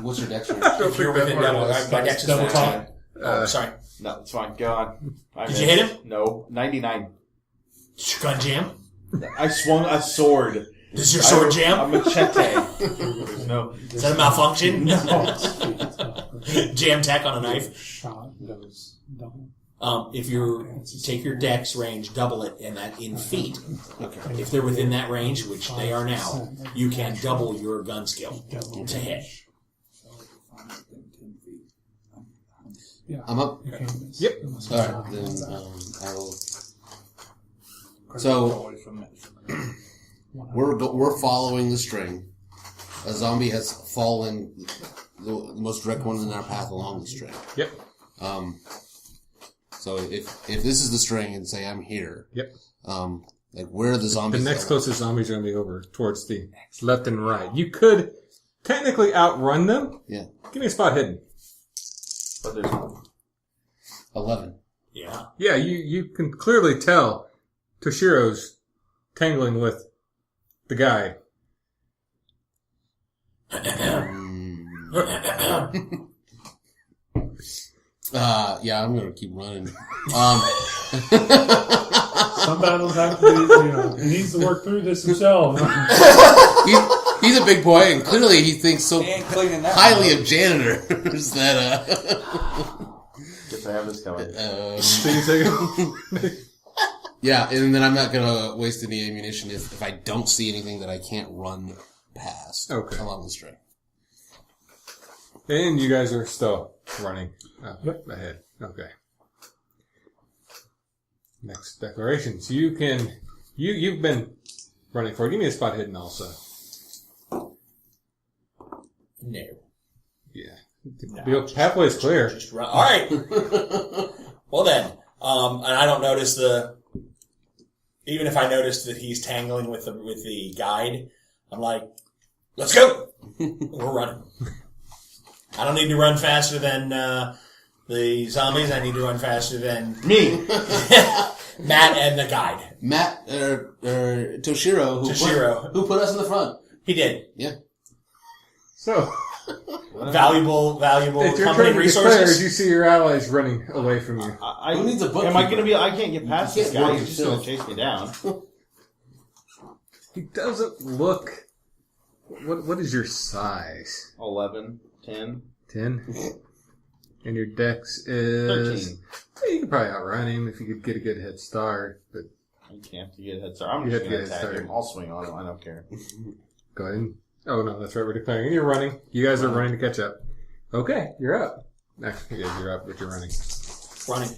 Speaker 5: What's your dex range?
Speaker 4: If you're within double, my dex is
Speaker 6: Double
Speaker 4: 40.
Speaker 6: top.
Speaker 4: Oh, sorry.
Speaker 2: No, it's fine. Go on.
Speaker 4: Did you hit him?
Speaker 2: No, 99.
Speaker 4: Gun jam?
Speaker 2: I swung a sword.
Speaker 4: This is your sword jam?
Speaker 2: A machete. There's no.
Speaker 4: Is that a malfunction? Jam tech on a knife?
Speaker 6: Shot goes double.
Speaker 4: If you take your dex range, double it, and that in feet.
Speaker 2: Okay.
Speaker 4: If they're within that range, which they are now, you can double your gun skill to hit.
Speaker 6: Yeah.
Speaker 5: I'm up.
Speaker 6: You can't miss.
Speaker 3: Yep.
Speaker 6: Unless
Speaker 5: All
Speaker 6: it's
Speaker 5: right,
Speaker 6: not.
Speaker 5: then I will. So we're following the string. A zombie has fallen, the most direct one in our path along the string.
Speaker 3: Yep.
Speaker 5: So if this is the string and say I'm here,
Speaker 3: Yep.
Speaker 5: like where are the
Speaker 3: The
Speaker 5: zombies?
Speaker 3: next closest zombies are going to be over towards the left and right. You could technically outrun them.
Speaker 5: Yeah.
Speaker 3: Give me a spot hidden.
Speaker 2: But there's no.
Speaker 5: 11.
Speaker 4: Yeah.
Speaker 3: Yeah, you can clearly tell Toshiro's tangling with the guy.
Speaker 5: Yeah, I'm gonna keep running.
Speaker 6: Some battles have to be, he needs to work through this himself.
Speaker 5: He's a big boy, and clearly he thinks so
Speaker 7: He ain't cleaning that
Speaker 5: highly
Speaker 7: one
Speaker 5: of janitors that
Speaker 2: Guess I have this coming.
Speaker 3: So you take it.
Speaker 5: yeah, and then I'm not gonna waste any ammunition if I don't see anything that I can't run past along the string.
Speaker 3: And you guys are still running ahead. Okay. Next declarations. You've been running for it. Give me a spot hidden also.
Speaker 4: No.
Speaker 3: Yeah. Halfway is clear.
Speaker 4: Just run. All right. Well then, and I don't notice even if I notice that he's tangling with the guide, I'm like, let's go. We're running. I don't need to run faster than the zombies. I need to run faster than
Speaker 2: Me.
Speaker 4: Matt and the guide.
Speaker 5: Matt Toshiro, who put us in the front.
Speaker 4: He did.
Speaker 5: Yeah.
Speaker 3: So,
Speaker 4: Valuable
Speaker 3: if you're
Speaker 4: company
Speaker 3: trying to declare,
Speaker 4: resources.
Speaker 3: you see your allies running away from you.
Speaker 5: Who needs a bookkeeper?
Speaker 2: Am I going to be? I can't get past
Speaker 5: You
Speaker 2: this
Speaker 5: can't
Speaker 2: guy.
Speaker 5: work
Speaker 2: He's just going
Speaker 5: yourself.
Speaker 2: to chase me down.
Speaker 3: He doesn't look... What is your size?
Speaker 2: 11, 10,
Speaker 3: 10? And your dex is...
Speaker 2: 13.
Speaker 3: Yeah, you could probably outrun him if you could get a good head start, but
Speaker 2: You can't have to get a head start. I'm
Speaker 3: You
Speaker 2: just
Speaker 3: have to
Speaker 2: going to
Speaker 3: get a
Speaker 2: attack
Speaker 3: start.
Speaker 2: him. I'll swing on him. I don't care.
Speaker 3: go ahead and... Oh, no, that's right, we're declaring. And you're running. You guys are running to catch up. Okay, you're up. Actually, yeah, you're up, but you're running.
Speaker 4: Running.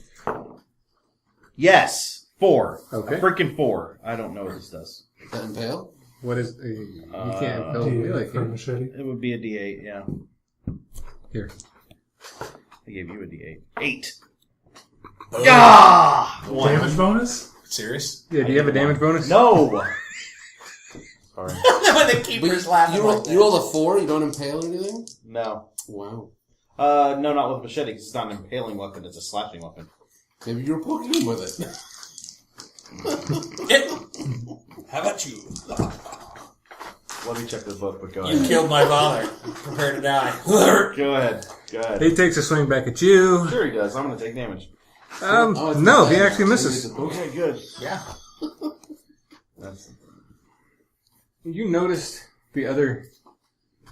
Speaker 2: Yes. 4.
Speaker 3: Okay.
Speaker 2: A freaking 4. I don't know what this does.
Speaker 5: Is that impale?
Speaker 3: What is... you can't impel
Speaker 6: Do
Speaker 3: me
Speaker 6: you
Speaker 3: like
Speaker 6: for a
Speaker 3: him.
Speaker 6: machete?
Speaker 2: It would be a D8, yeah.
Speaker 3: Here.
Speaker 2: I gave you a D8. 8.
Speaker 4: Boom.
Speaker 2: Ah! 1.
Speaker 6: Damage bonus?
Speaker 4: Serious?
Speaker 3: Yeah, do you have a damage bonus?
Speaker 2: No! Sorry.
Speaker 4: When the keeper's laughing.
Speaker 5: You rolled a 4, you don't impale or anything?
Speaker 2: No.
Speaker 5: Wow.
Speaker 2: No, not with machete, because it's not an impaling weapon, it's a slashing weapon.
Speaker 5: Maybe you were poking him with it.
Speaker 4: How about you?
Speaker 2: Let me check this book, but go
Speaker 4: You
Speaker 2: ahead.
Speaker 4: killed my father. Prepare to die.
Speaker 2: Go ahead. Go ahead.
Speaker 3: He takes a swing back at you.
Speaker 2: Sure he does. I'm going to take damage.
Speaker 5: Oh, it's
Speaker 3: No,
Speaker 5: not
Speaker 3: he
Speaker 5: bad.
Speaker 3: actually misses.
Speaker 5: Maybe it's a poke.
Speaker 2: Okay, good.
Speaker 4: Yeah.
Speaker 2: That's...
Speaker 3: You noticed the other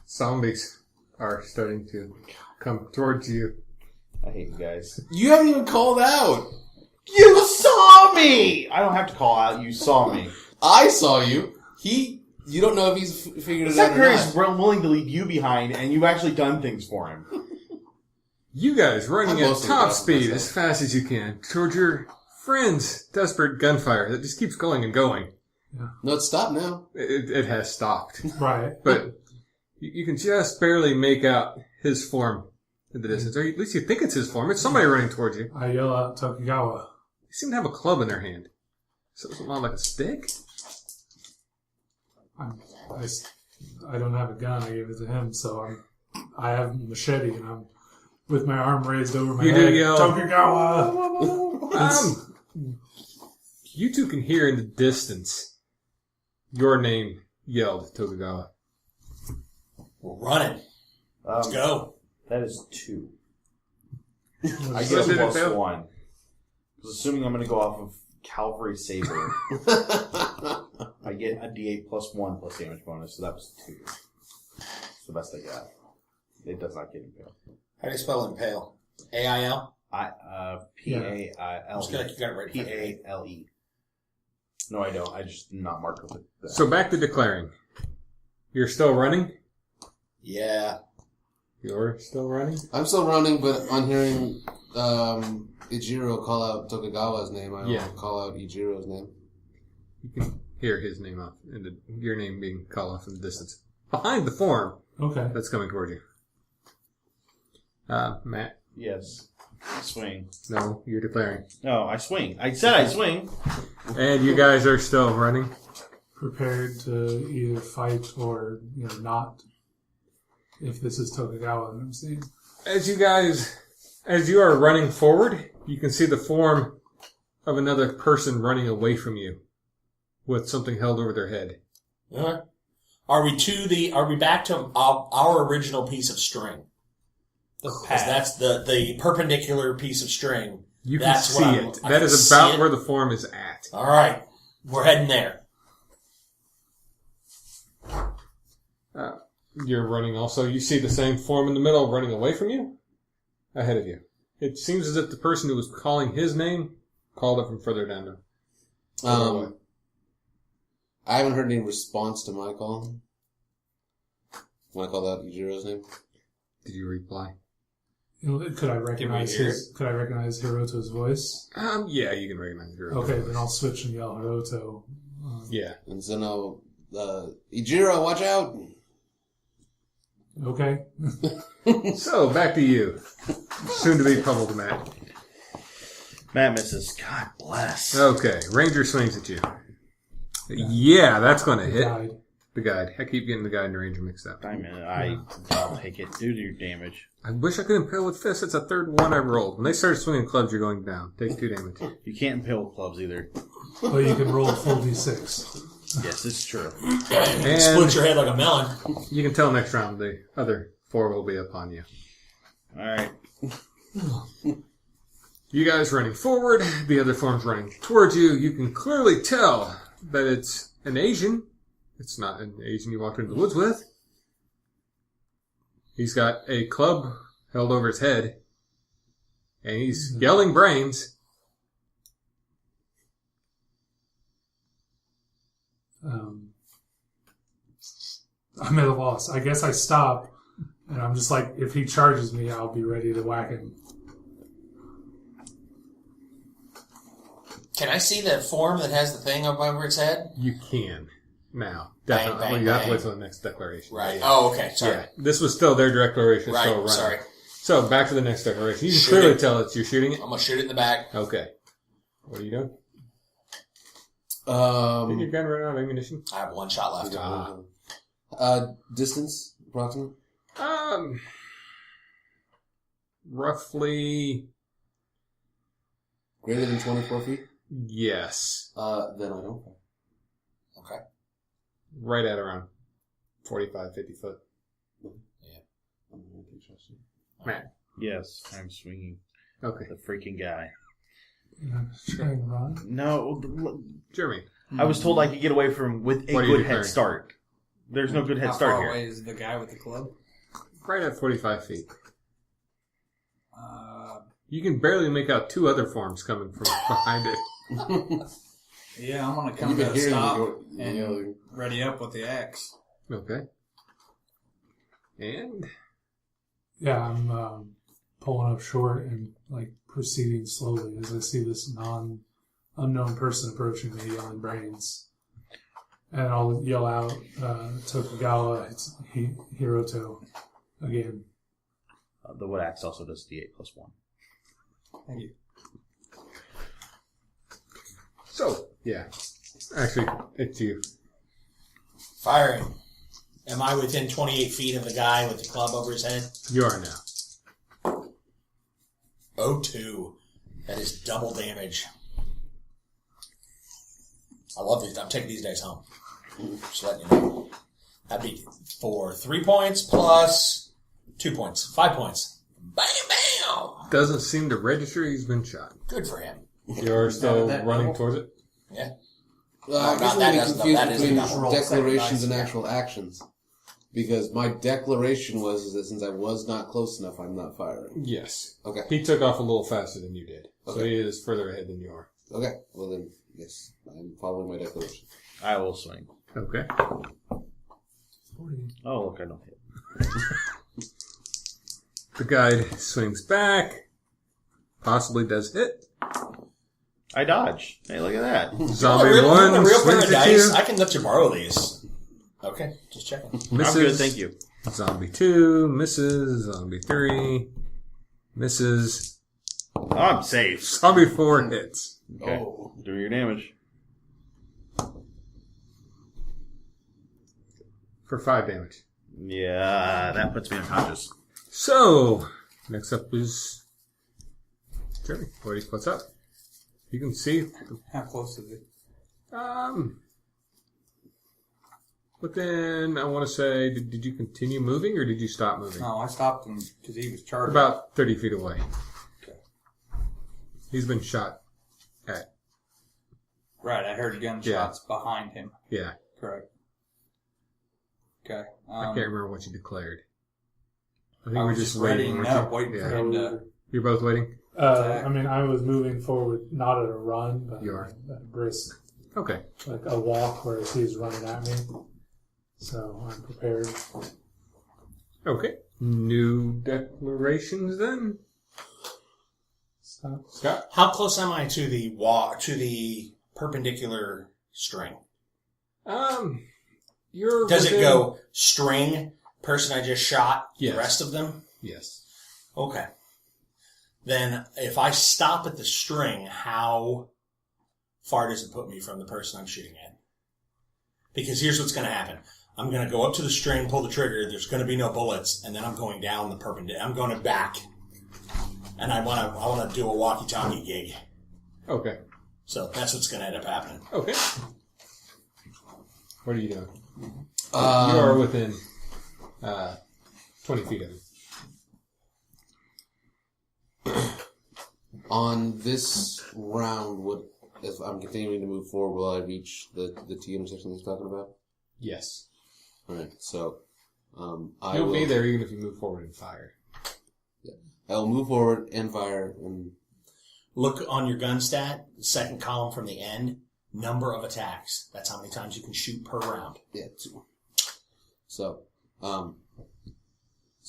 Speaker 3: zombies are starting to come towards you.
Speaker 2: I hate you guys.
Speaker 5: You haven't even called out.
Speaker 2: You saw me! I don't have to call out, you saw me.
Speaker 5: I saw you. You don't know if he's figured
Speaker 2: The
Speaker 5: it out or
Speaker 2: Secretary's
Speaker 5: not.
Speaker 2: willing to leave you behind, and you've actually done things for him.
Speaker 3: You guys running
Speaker 5: I'm
Speaker 3: at
Speaker 5: mostly
Speaker 3: top
Speaker 5: about
Speaker 3: speed
Speaker 5: myself.
Speaker 3: as fast as you can towards your friend's desperate gunfire that just keeps going and going.
Speaker 5: No, it's stopped now.
Speaker 3: It has stopped.
Speaker 6: Right.
Speaker 3: But you can just barely make out his form in the distance. Or at least you think it's his form. It's somebody running towards you.
Speaker 6: I yell out Tokugawa.
Speaker 3: They seem to have a club in their hand. So it's not like a stick?
Speaker 6: I don't have a gun. I gave it to him, so I have a machete, and I'm with my arm raised over my
Speaker 3: You
Speaker 6: head.
Speaker 3: do yell,
Speaker 6: Tokugawa!
Speaker 3: You two can hear in the distance your name yelled, Tokugawa.
Speaker 4: We're running. Let's go.
Speaker 2: That is 2. I
Speaker 3: So
Speaker 2: get a
Speaker 3: did it
Speaker 2: plus
Speaker 3: fail?
Speaker 2: 1. Because assuming I'm going to go off of Cavalry Saber, I get a D8 plus 1 plus damage bonus, so that was 2. That's the best I got. It does not get impaled.
Speaker 4: How do you spell impale? A-I-L?
Speaker 2: P-A-I-L.
Speaker 4: Just feel like you got it right.
Speaker 2: P-A-L-E. No, I don't. I just did not mark with it.
Speaker 3: So back to declaring. You're still running?
Speaker 4: Yeah.
Speaker 3: You're still running?
Speaker 5: I'm still running, but on hearing Ijiro call out Tokugawa's name, I will call out Ijiro's name.
Speaker 3: You can hear his name off, and your name being called off in the distance. Behind the form
Speaker 6: Okay.
Speaker 3: that's coming toward you. Matt?
Speaker 2: Yes. I swing.
Speaker 3: No, you're declaring.
Speaker 2: No, I swing. I said I swing.
Speaker 3: And you guys are still running?
Speaker 6: Prepared to either fight or, not. If this is Tokugawa, I'm saying.
Speaker 3: As you are running forward, you can see the form of another person running away from you with something held over their head.
Speaker 4: Uh-huh. Are we back to our original piece of string? Because that's the perpendicular piece of string.
Speaker 3: You can
Speaker 4: That's
Speaker 3: see
Speaker 4: what
Speaker 3: it.
Speaker 4: I
Speaker 3: That
Speaker 4: can
Speaker 3: is
Speaker 4: see
Speaker 3: about
Speaker 4: it.
Speaker 3: where the form is at.
Speaker 4: All right. We're heading there.
Speaker 3: You're running also. You see the same form in the middle running away from you? Ahead of you. It seems as if the person who was calling his name called it from further down the
Speaker 5: I haven't heard any response to my call. When I called out Ijiro's name.
Speaker 3: Did you reply?
Speaker 6: Could I recognize Hiroto's voice?
Speaker 3: Yeah, you can recognize your
Speaker 6: Okay, then I'll switch and yell Hiroto.
Speaker 3: Yeah.
Speaker 5: And so now, Ijiro, watch out!
Speaker 6: Okay.
Speaker 3: So, back to you. Soon to be pummeled, Matt.
Speaker 2: Matt misses. God bless.
Speaker 3: Okay, Ranger swings at you. Yeah, that's going to hit.
Speaker 6: Died.
Speaker 3: The guide. I keep getting the guide and the Ranger mixed up.
Speaker 2: I'll take it. Do your damage.
Speaker 3: I wish I could impale with fists. It's a third one I rolled. When they start swinging clubs, you're going down. Take 2 damage.
Speaker 2: You can't impale with clubs either.
Speaker 6: But you can roll a full d6.
Speaker 2: Yes, it's true.
Speaker 3: And
Speaker 4: Split your head like a melon.
Speaker 3: you can tell next round the other 4 will be upon you.
Speaker 2: Alright.
Speaker 3: You guys running forward, the other form's running towards you. You can clearly tell that it's an Asian. It's not an Asian you walked into the woods with. He's got a club held over his head, and he's yelling brains.
Speaker 6: I'm at a loss. I guess I stop, and I'm just like, if he charges me, I'll be ready to whack him.
Speaker 4: Can I see the form that has the thing up over its head?
Speaker 3: You can now.
Speaker 4: Bang,
Speaker 3: Definitely.
Speaker 4: bang,
Speaker 3: You have to
Speaker 4: bang.
Speaker 3: wait till the next declaration.
Speaker 4: Right.
Speaker 3: Yeah.
Speaker 4: Oh, okay. Sorry.
Speaker 3: Yeah. This was still their declaration.
Speaker 4: Right.
Speaker 3: Still running.
Speaker 4: Sorry.
Speaker 3: So back to the next declaration. You can
Speaker 4: Shoot
Speaker 3: clearly
Speaker 4: it.
Speaker 3: tell you're shooting it.
Speaker 4: I'm gonna shoot it in the back.
Speaker 3: Okay. What are you doing? Did your gun run out of ammunition?
Speaker 4: I have 1 shot left.
Speaker 5: Distance, approximate?
Speaker 3: Roughly,
Speaker 5: Greater than 24 feet?
Speaker 3: yes.
Speaker 5: Then I don't.
Speaker 4: Okay.
Speaker 3: Right at around 45, 50 foot.
Speaker 5: I'm going to trust you.
Speaker 3: Matt.
Speaker 2: Yes, I'm swinging.
Speaker 3: Okay.
Speaker 2: The freaking guy.
Speaker 6: Try and run.
Speaker 2: No,
Speaker 3: Jeremy.
Speaker 2: I was told I could get away from with a
Speaker 3: What are you
Speaker 2: good head
Speaker 3: declaring?
Speaker 2: start. There's no good head
Speaker 7: How
Speaker 2: start
Speaker 7: far
Speaker 2: here.
Speaker 7: away is the guy with the club?
Speaker 3: Right at 45 feet. You can barely make out two other forms coming from behind it.
Speaker 7: Yeah, I'm gonna come
Speaker 5: You've
Speaker 7: to
Speaker 5: been
Speaker 7: a
Speaker 5: hearing
Speaker 7: stop
Speaker 5: the
Speaker 7: and
Speaker 5: yelling.
Speaker 7: ready up with the axe.
Speaker 3: Okay. And
Speaker 6: Yeah, I'm pulling up short and like proceeding slowly as I see this unknown person approaching me, yelling brains. And I'll yell out, Tokugawa, it's Hiroto again.
Speaker 2: The wood axe also does D8 +1.
Speaker 7: Thank you.
Speaker 3: so, yeah. Actually, it's you.
Speaker 4: Firing. Am I within 28 feet of the guy with the club over his head?
Speaker 3: You are now.
Speaker 4: 0-2. That is double damage. I love these. I'm taking these dice home. Just letting you know. That'd be for 3 points plus 2 points. 5 points. Bam, bam!
Speaker 3: Doesn't seem to register he's been shot.
Speaker 4: Good for him.
Speaker 3: You're still
Speaker 7: that
Speaker 3: running
Speaker 7: double?
Speaker 3: towards it?
Speaker 4: Yeah.
Speaker 5: I guess
Speaker 4: not
Speaker 5: I'm
Speaker 4: that
Speaker 5: getting
Speaker 4: doesn't-
Speaker 5: confused
Speaker 4: that isn't
Speaker 5: between
Speaker 4: double.
Speaker 7: Roll second
Speaker 5: declarations
Speaker 7: dice,
Speaker 5: and
Speaker 7: yeah.
Speaker 5: actual actions. Because my declaration was that since I was not close enough, I'm not firing.
Speaker 3: Yes.
Speaker 5: Okay.
Speaker 3: He took off a little faster than you did. So
Speaker 5: Okay.
Speaker 3: he is further ahead than you are.
Speaker 5: Okay. Well then, yes, I'm following my declaration.
Speaker 2: I will swing.
Speaker 3: Okay.
Speaker 2: Oh, look, I don't hit.
Speaker 3: The guide swings back. Possibly does hit.
Speaker 2: I dodge. Hey, look at that.
Speaker 3: Zombie
Speaker 4: real,
Speaker 3: one
Speaker 4: the real
Speaker 3: swings
Speaker 4: pair of
Speaker 3: at
Speaker 4: dice.
Speaker 3: you.
Speaker 4: I can let you borrow these. Okay, just checking.
Speaker 3: Misses.
Speaker 2: I'm good, thank you.
Speaker 3: Zombie 2 misses. Zombie 3 misses.
Speaker 2: Oh, I'm safe.
Speaker 3: Zombie 4 hits.
Speaker 2: Okay.
Speaker 4: Oh.
Speaker 2: Do your damage.
Speaker 3: For 5 damage.
Speaker 2: Yeah, that puts me unconscious.
Speaker 3: So, next up is Jeremy. What's up? You can see,
Speaker 7: How close is it?
Speaker 3: within, I want to say, did you continue moving or did you stop moving?
Speaker 7: No, I stopped him because he was charging.
Speaker 3: About 30 feet away.
Speaker 7: Okay.
Speaker 3: He's been shot at.
Speaker 7: Right, I heard gunshots behind him.
Speaker 3: Yeah.
Speaker 7: Correct. Okay.
Speaker 3: I can't remember what you declared. I think
Speaker 7: I
Speaker 3: we're
Speaker 7: was
Speaker 3: just
Speaker 7: just
Speaker 3: waiting.
Speaker 7: readying
Speaker 3: weren't
Speaker 7: up,
Speaker 3: you?
Speaker 7: waiting for
Speaker 3: Yeah.
Speaker 7: him to.
Speaker 3: You're both waiting?
Speaker 6: I mean, I was moving forward, not at a run, but
Speaker 3: You are.
Speaker 6: at a brisk,
Speaker 3: Okay.
Speaker 6: like a walk, whereas he's running at me. So I'm prepared.
Speaker 3: Okay. New declarations then?
Speaker 6: Stop.
Speaker 3: Scott?
Speaker 4: How close am I to the perpendicular string?
Speaker 3: You're
Speaker 4: Does it
Speaker 3: within-
Speaker 4: go string, person I just shot,
Speaker 3: Yes.
Speaker 4: the rest of them?
Speaker 3: Yes.
Speaker 4: Okay. Then if I stop at the string, how far does it put me from the person I'm shooting at? Because here's what's going to happen. I'm going to go up to the string, pull the trigger, there's going to be no bullets, and then I'm going down the perpendicular. I'm going back. And I want to do a walkie-talkie gig.
Speaker 3: Okay.
Speaker 4: So that's what's going to end up happening.
Speaker 3: Okay. What are you doing? You are within 20 feet of him.
Speaker 5: On this round, if I'm continuing to move forward, will I reach the T intersection he's talking about?
Speaker 3: Yes.
Speaker 5: Alright, so I
Speaker 3: You'll
Speaker 5: will
Speaker 3: be there even if you move forward and fire.
Speaker 5: I will move forward and fire, and
Speaker 4: Look on your gun stat, second column from the end, number of attacks. That's how many times you can shoot per round.
Speaker 5: yeah, 2. So as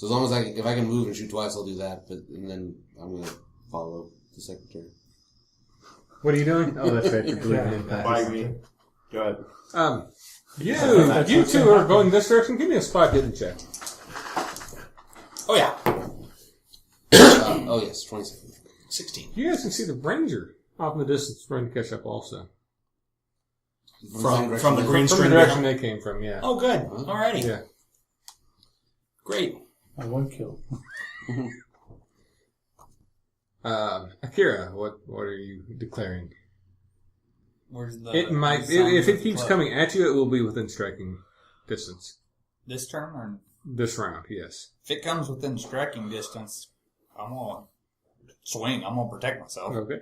Speaker 5: long as if I can move and shoot twice, I'll do that. And then I'm gonna follow the secretary.
Speaker 3: What are you doing? Oh, that's right. You're believing impact.
Speaker 2: By me. Go ahead.
Speaker 3: You two are going this direction. Give me a spot hidden check.
Speaker 4: Oh yeah,
Speaker 5: Oh yes, 27.
Speaker 4: 16.
Speaker 3: You guys can see the ranger off in the distance trying to catch up also.
Speaker 4: From the green
Speaker 3: From the
Speaker 4: string.
Speaker 3: direction they came from, yeah.
Speaker 4: Oh, good. Alrighty.
Speaker 3: Yeah.
Speaker 4: Great.
Speaker 6: My one kill.
Speaker 3: Akira, what are you declaring?
Speaker 7: Where's the?
Speaker 3: It might,
Speaker 7: sound
Speaker 3: if
Speaker 7: of
Speaker 3: it
Speaker 7: the
Speaker 3: keeps
Speaker 7: club?
Speaker 3: coming at you, it will be within striking distance.
Speaker 7: This turn, or
Speaker 3: This round, yes.
Speaker 7: if it comes within striking distance, I'm gonna swing. I'm gonna protect myself.
Speaker 3: Okay.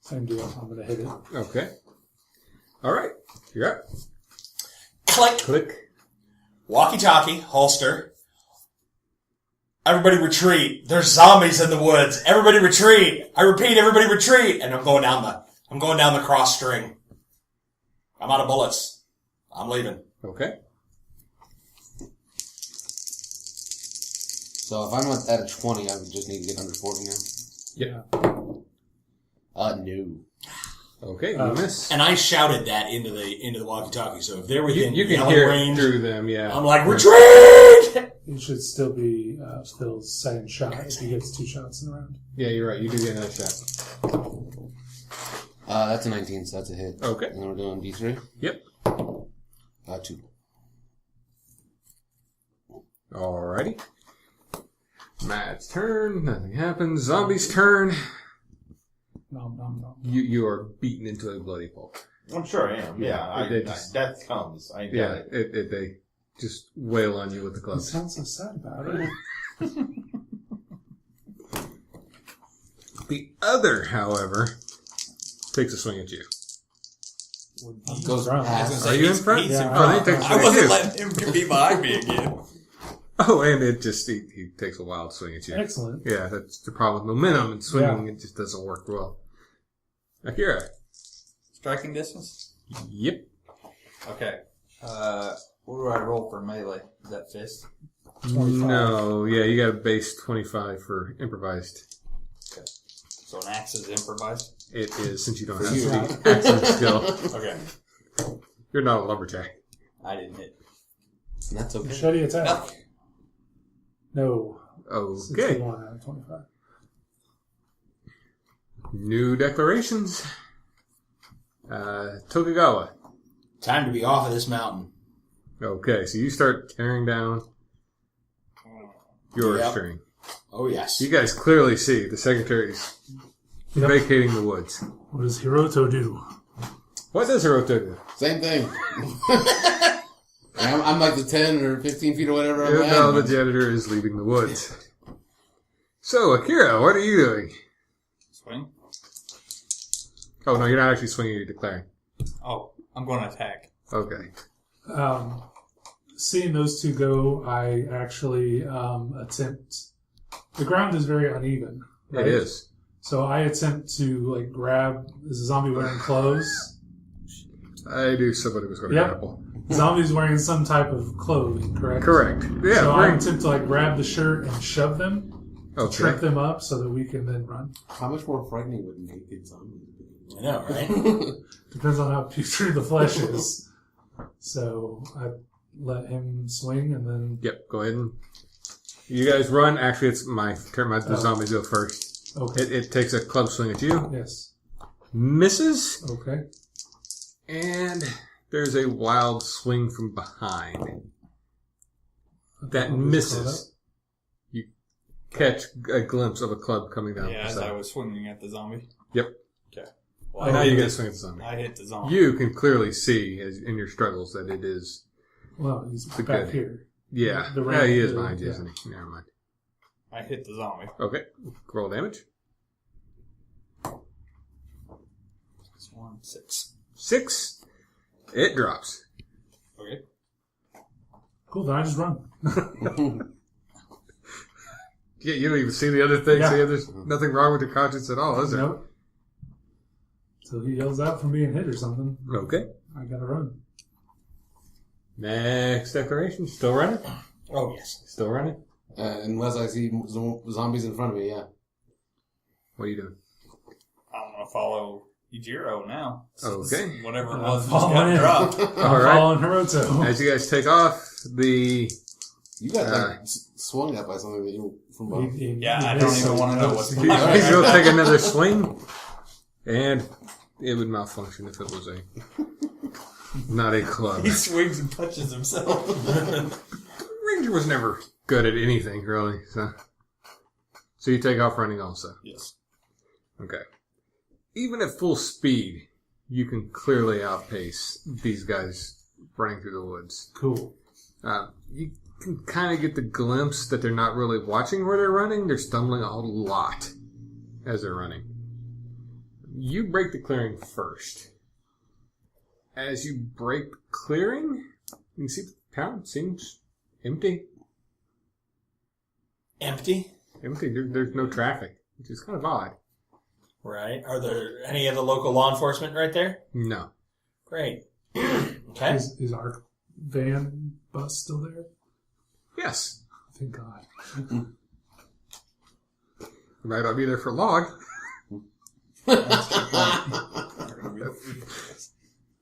Speaker 6: Same deal. I'm going to hit it.
Speaker 3: Okay. All right. You're up.
Speaker 4: Click.
Speaker 3: Click.
Speaker 4: Walkie-talkie, holster. Everybody retreat. There's zombies in the woods. Everybody retreat. I repeat, everybody retreat. And I'm going down the cross string. I'm out of bullets. I'm leaving.
Speaker 3: Okay.
Speaker 5: So if I'm at a 20, I would just need to get under 40 now.
Speaker 3: Yeah.
Speaker 5: No.
Speaker 3: Okay, you miss.
Speaker 4: And I shouted that into the walkie-talkie. So if they're within
Speaker 3: You can
Speaker 4: yelling
Speaker 3: hear
Speaker 4: range,
Speaker 3: it through them, yeah.
Speaker 4: I'm like, retreat!
Speaker 6: You should still be Phil's second shot if he gets 2 shots in a round.
Speaker 3: Yeah, you're right. You do get another shot.
Speaker 5: That's a 19, so that's a hit.
Speaker 3: Okay.
Speaker 5: And then we're doing D3.
Speaker 3: Yep.
Speaker 5: 2.
Speaker 3: Alrighty. Matt's turn. Nothing happens. Zombie's turn.
Speaker 6: Nom, nom, nom.
Speaker 3: You are beaten into a bloody pulp.
Speaker 2: I'm sure I am. Yeah, death comes. I get it.
Speaker 3: They just wail on you with the
Speaker 6: You
Speaker 3: clubs.
Speaker 6: sound so sad about it.
Speaker 3: The other, however, takes a swing at you.
Speaker 5: Goes
Speaker 6: drunk.
Speaker 5: past.
Speaker 3: Are you in front?
Speaker 6: Yeah.
Speaker 3: Oh, he takes a
Speaker 4: I
Speaker 3: swing at
Speaker 4: wasn't
Speaker 3: you.
Speaker 4: letting him be behind me again.
Speaker 3: Oh, and it just, he takes a wild swing at you.
Speaker 6: Excellent.
Speaker 3: Yeah, that's the problem with momentum and swinging. It just doesn't work well. Akira.
Speaker 7: Striking distance?
Speaker 3: Yep.
Speaker 7: Okay. What do I roll for melee? Is that fist?
Speaker 6: 25.
Speaker 3: No, yeah, you got a base 25 for improvised.
Speaker 7: Okay. So an axe is improvised?
Speaker 3: It is, since you don't
Speaker 5: For
Speaker 3: have
Speaker 5: you.
Speaker 3: the accent skill.
Speaker 7: Okay.
Speaker 3: You're not a lumberjack.
Speaker 7: I didn't hit.
Speaker 5: And that's okay.
Speaker 6: Machete attack.
Speaker 7: No.
Speaker 6: No.
Speaker 3: Okay.
Speaker 6: 61 out of 25.
Speaker 3: New declarations. Tokugawa.
Speaker 4: Time to be off of this mountain.
Speaker 3: Okay, so you start tearing down your
Speaker 4: Yep.
Speaker 3: string.
Speaker 4: Oh, yes.
Speaker 3: You guys clearly see the secretary's
Speaker 6: Yep.
Speaker 3: vacating the woods.
Speaker 6: What does Hiroto do?
Speaker 3: What does Hiroto do?
Speaker 5: Same thing. I'm like the 10 or 15 feet or whatever I'm
Speaker 3: No, the
Speaker 5: at.
Speaker 3: janitor is leaving the woods. So, Akira, what are you doing?
Speaker 7: Swing?
Speaker 3: Oh, no, you're not actually swinging, you're declaring.
Speaker 7: Oh, I'm going to attack.
Speaker 3: Okay.
Speaker 6: Seeing those two go, I actually attempt. The ground is very uneven. Right?
Speaker 3: It is.
Speaker 6: So I attempt to grab. Is a zombie wearing clothes?
Speaker 3: I knew somebody was going to
Speaker 6: Yep.
Speaker 3: grapple.
Speaker 6: Zombie's wearing some type of clothing, correct?
Speaker 3: Correct. Yeah,
Speaker 6: So I
Speaker 3: bring.
Speaker 6: attempt to grab the shirt and shove them, trip
Speaker 3: Okay.
Speaker 6: them up, so that we can then run.
Speaker 5: How much more frightening would naked zombies be?
Speaker 4: I know, right?
Speaker 6: Depends on how putrid the flesh is. So I let him swing, and then
Speaker 3: Yep, go ahead and... You guys run. Actually, it's my turn. The zombies go first.
Speaker 6: okay.
Speaker 3: It takes a club swing at you.
Speaker 6: Yes.
Speaker 3: Misses.
Speaker 6: Okay.
Speaker 3: And there's a wild swing from behind. That
Speaker 6: I'll just call
Speaker 3: misses. You catch a glimpse of a club coming down
Speaker 7: Yeah,
Speaker 3: the
Speaker 7: as I
Speaker 3: side.
Speaker 7: was swinging at the zombie.
Speaker 3: Yep.
Speaker 7: Okay.
Speaker 3: And now you get to swing at the zombie.
Speaker 7: I hit the zombie.
Speaker 3: You can clearly see in your struggles that it is...
Speaker 6: Well, he's
Speaker 3: The
Speaker 6: back
Speaker 3: good.
Speaker 6: here.
Speaker 3: Yeah.
Speaker 6: The
Speaker 3: Yeah, he is
Speaker 6: ramp,
Speaker 3: behind you,
Speaker 6: yeah.
Speaker 3: isn't he? Never mind.
Speaker 7: I hit the zombie.
Speaker 3: Okay. Roll damage.
Speaker 7: It's 1, 6.
Speaker 3: 6. It drops.
Speaker 7: Okay.
Speaker 6: Cool. Then I just run.
Speaker 3: Yeah, you don't even see the other thing.
Speaker 6: Yeah.
Speaker 3: See, there's nothing wrong with your conscience at all, is there?
Speaker 6: Nope. So he yells out from being hit or something.
Speaker 3: Okay.
Speaker 6: I gotta run.
Speaker 3: Next declaration. Still running?
Speaker 4: Oh, yes.
Speaker 3: Still running?
Speaker 5: Unless I see zombies in front of me, yeah.
Speaker 3: What are you doing?
Speaker 7: I'm going to follow Ijiro now.
Speaker 3: Okay.
Speaker 7: Whatever it
Speaker 6: I'm
Speaker 7: was just
Speaker 6: following
Speaker 7: got
Speaker 6: him.
Speaker 7: dropped.
Speaker 3: All
Speaker 6: I'm
Speaker 3: right.
Speaker 6: following Hiroto.
Speaker 3: As you guys take off, the...
Speaker 5: You got swung at by something that you from above.
Speaker 7: Yeah, I don't even want to know what's
Speaker 3: He's
Speaker 7: going on.
Speaker 3: going to take another swing, and it would malfunction if it was not a club.
Speaker 7: He swings and touches himself.
Speaker 3: Ranger was never good at anything, really. So you take off running also.
Speaker 7: Yes.
Speaker 3: Okay. Even at full speed, you can clearly outpace these guys running through the woods.
Speaker 6: Cool.
Speaker 3: You can kind of get the glimpse that they're not really watching where they're running. They're stumbling a lot as they're running. You break the clearing first. As you break the clearing, you can see the town seems empty.
Speaker 4: Empty.
Speaker 3: Empty. There's no traffic, which is kind of odd.
Speaker 4: Right. Are there any of the local law enforcement right there?
Speaker 3: No.
Speaker 4: Great. Okay.
Speaker 6: Is our bus still there?
Speaker 3: Yes.
Speaker 6: Thank God.
Speaker 3: Might not be there for long.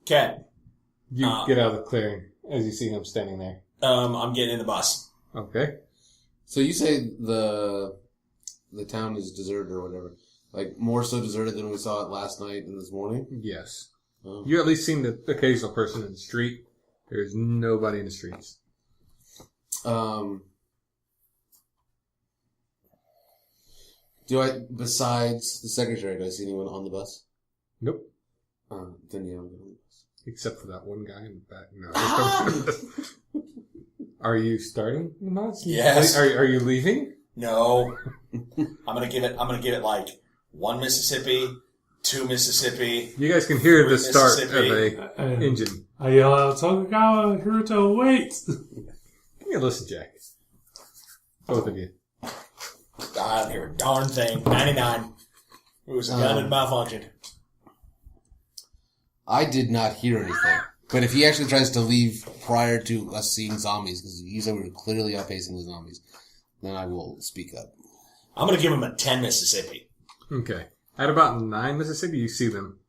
Speaker 4: Okay.
Speaker 3: You get out of the clearing as you see him standing there.
Speaker 4: I'm getting in the bus.
Speaker 3: Okay.
Speaker 5: So you say the town is deserted or whatever. Like, more so deserted than we saw it last night and this morning?
Speaker 3: Yes.
Speaker 5: Oh.
Speaker 3: You at least seen the occasional person in the street. There's nobody in the streets.
Speaker 5: Besides the secretary, do I see anyone on the bus?
Speaker 3: Nope.
Speaker 5: Then yeah, I'm going on the bus.
Speaker 3: Except for that one guy in the back. No. Are you starting the bus?
Speaker 4: Yes.
Speaker 3: Are you leaving?
Speaker 4: No. I'm gonna give it like 1 Mississippi, 2 Mississippi.
Speaker 3: You guys can hear the start of
Speaker 4: Mississippi.
Speaker 3: a engine.
Speaker 6: I yell out, Tokugawa, Hiruto, wait!
Speaker 3: Give me a listen, Jack. Both of you.
Speaker 4: I don't hear a darn thing. 99. It was a gun and malfunctioned.
Speaker 5: I did not hear anything. But if he actually tries to leave prior to us seeing zombies, because you said we were clearly outpacing the zombies, then I will speak up.
Speaker 4: I'm gonna give him a 10 Mississippi.
Speaker 3: Okay. At about 9 Mississippi, you see them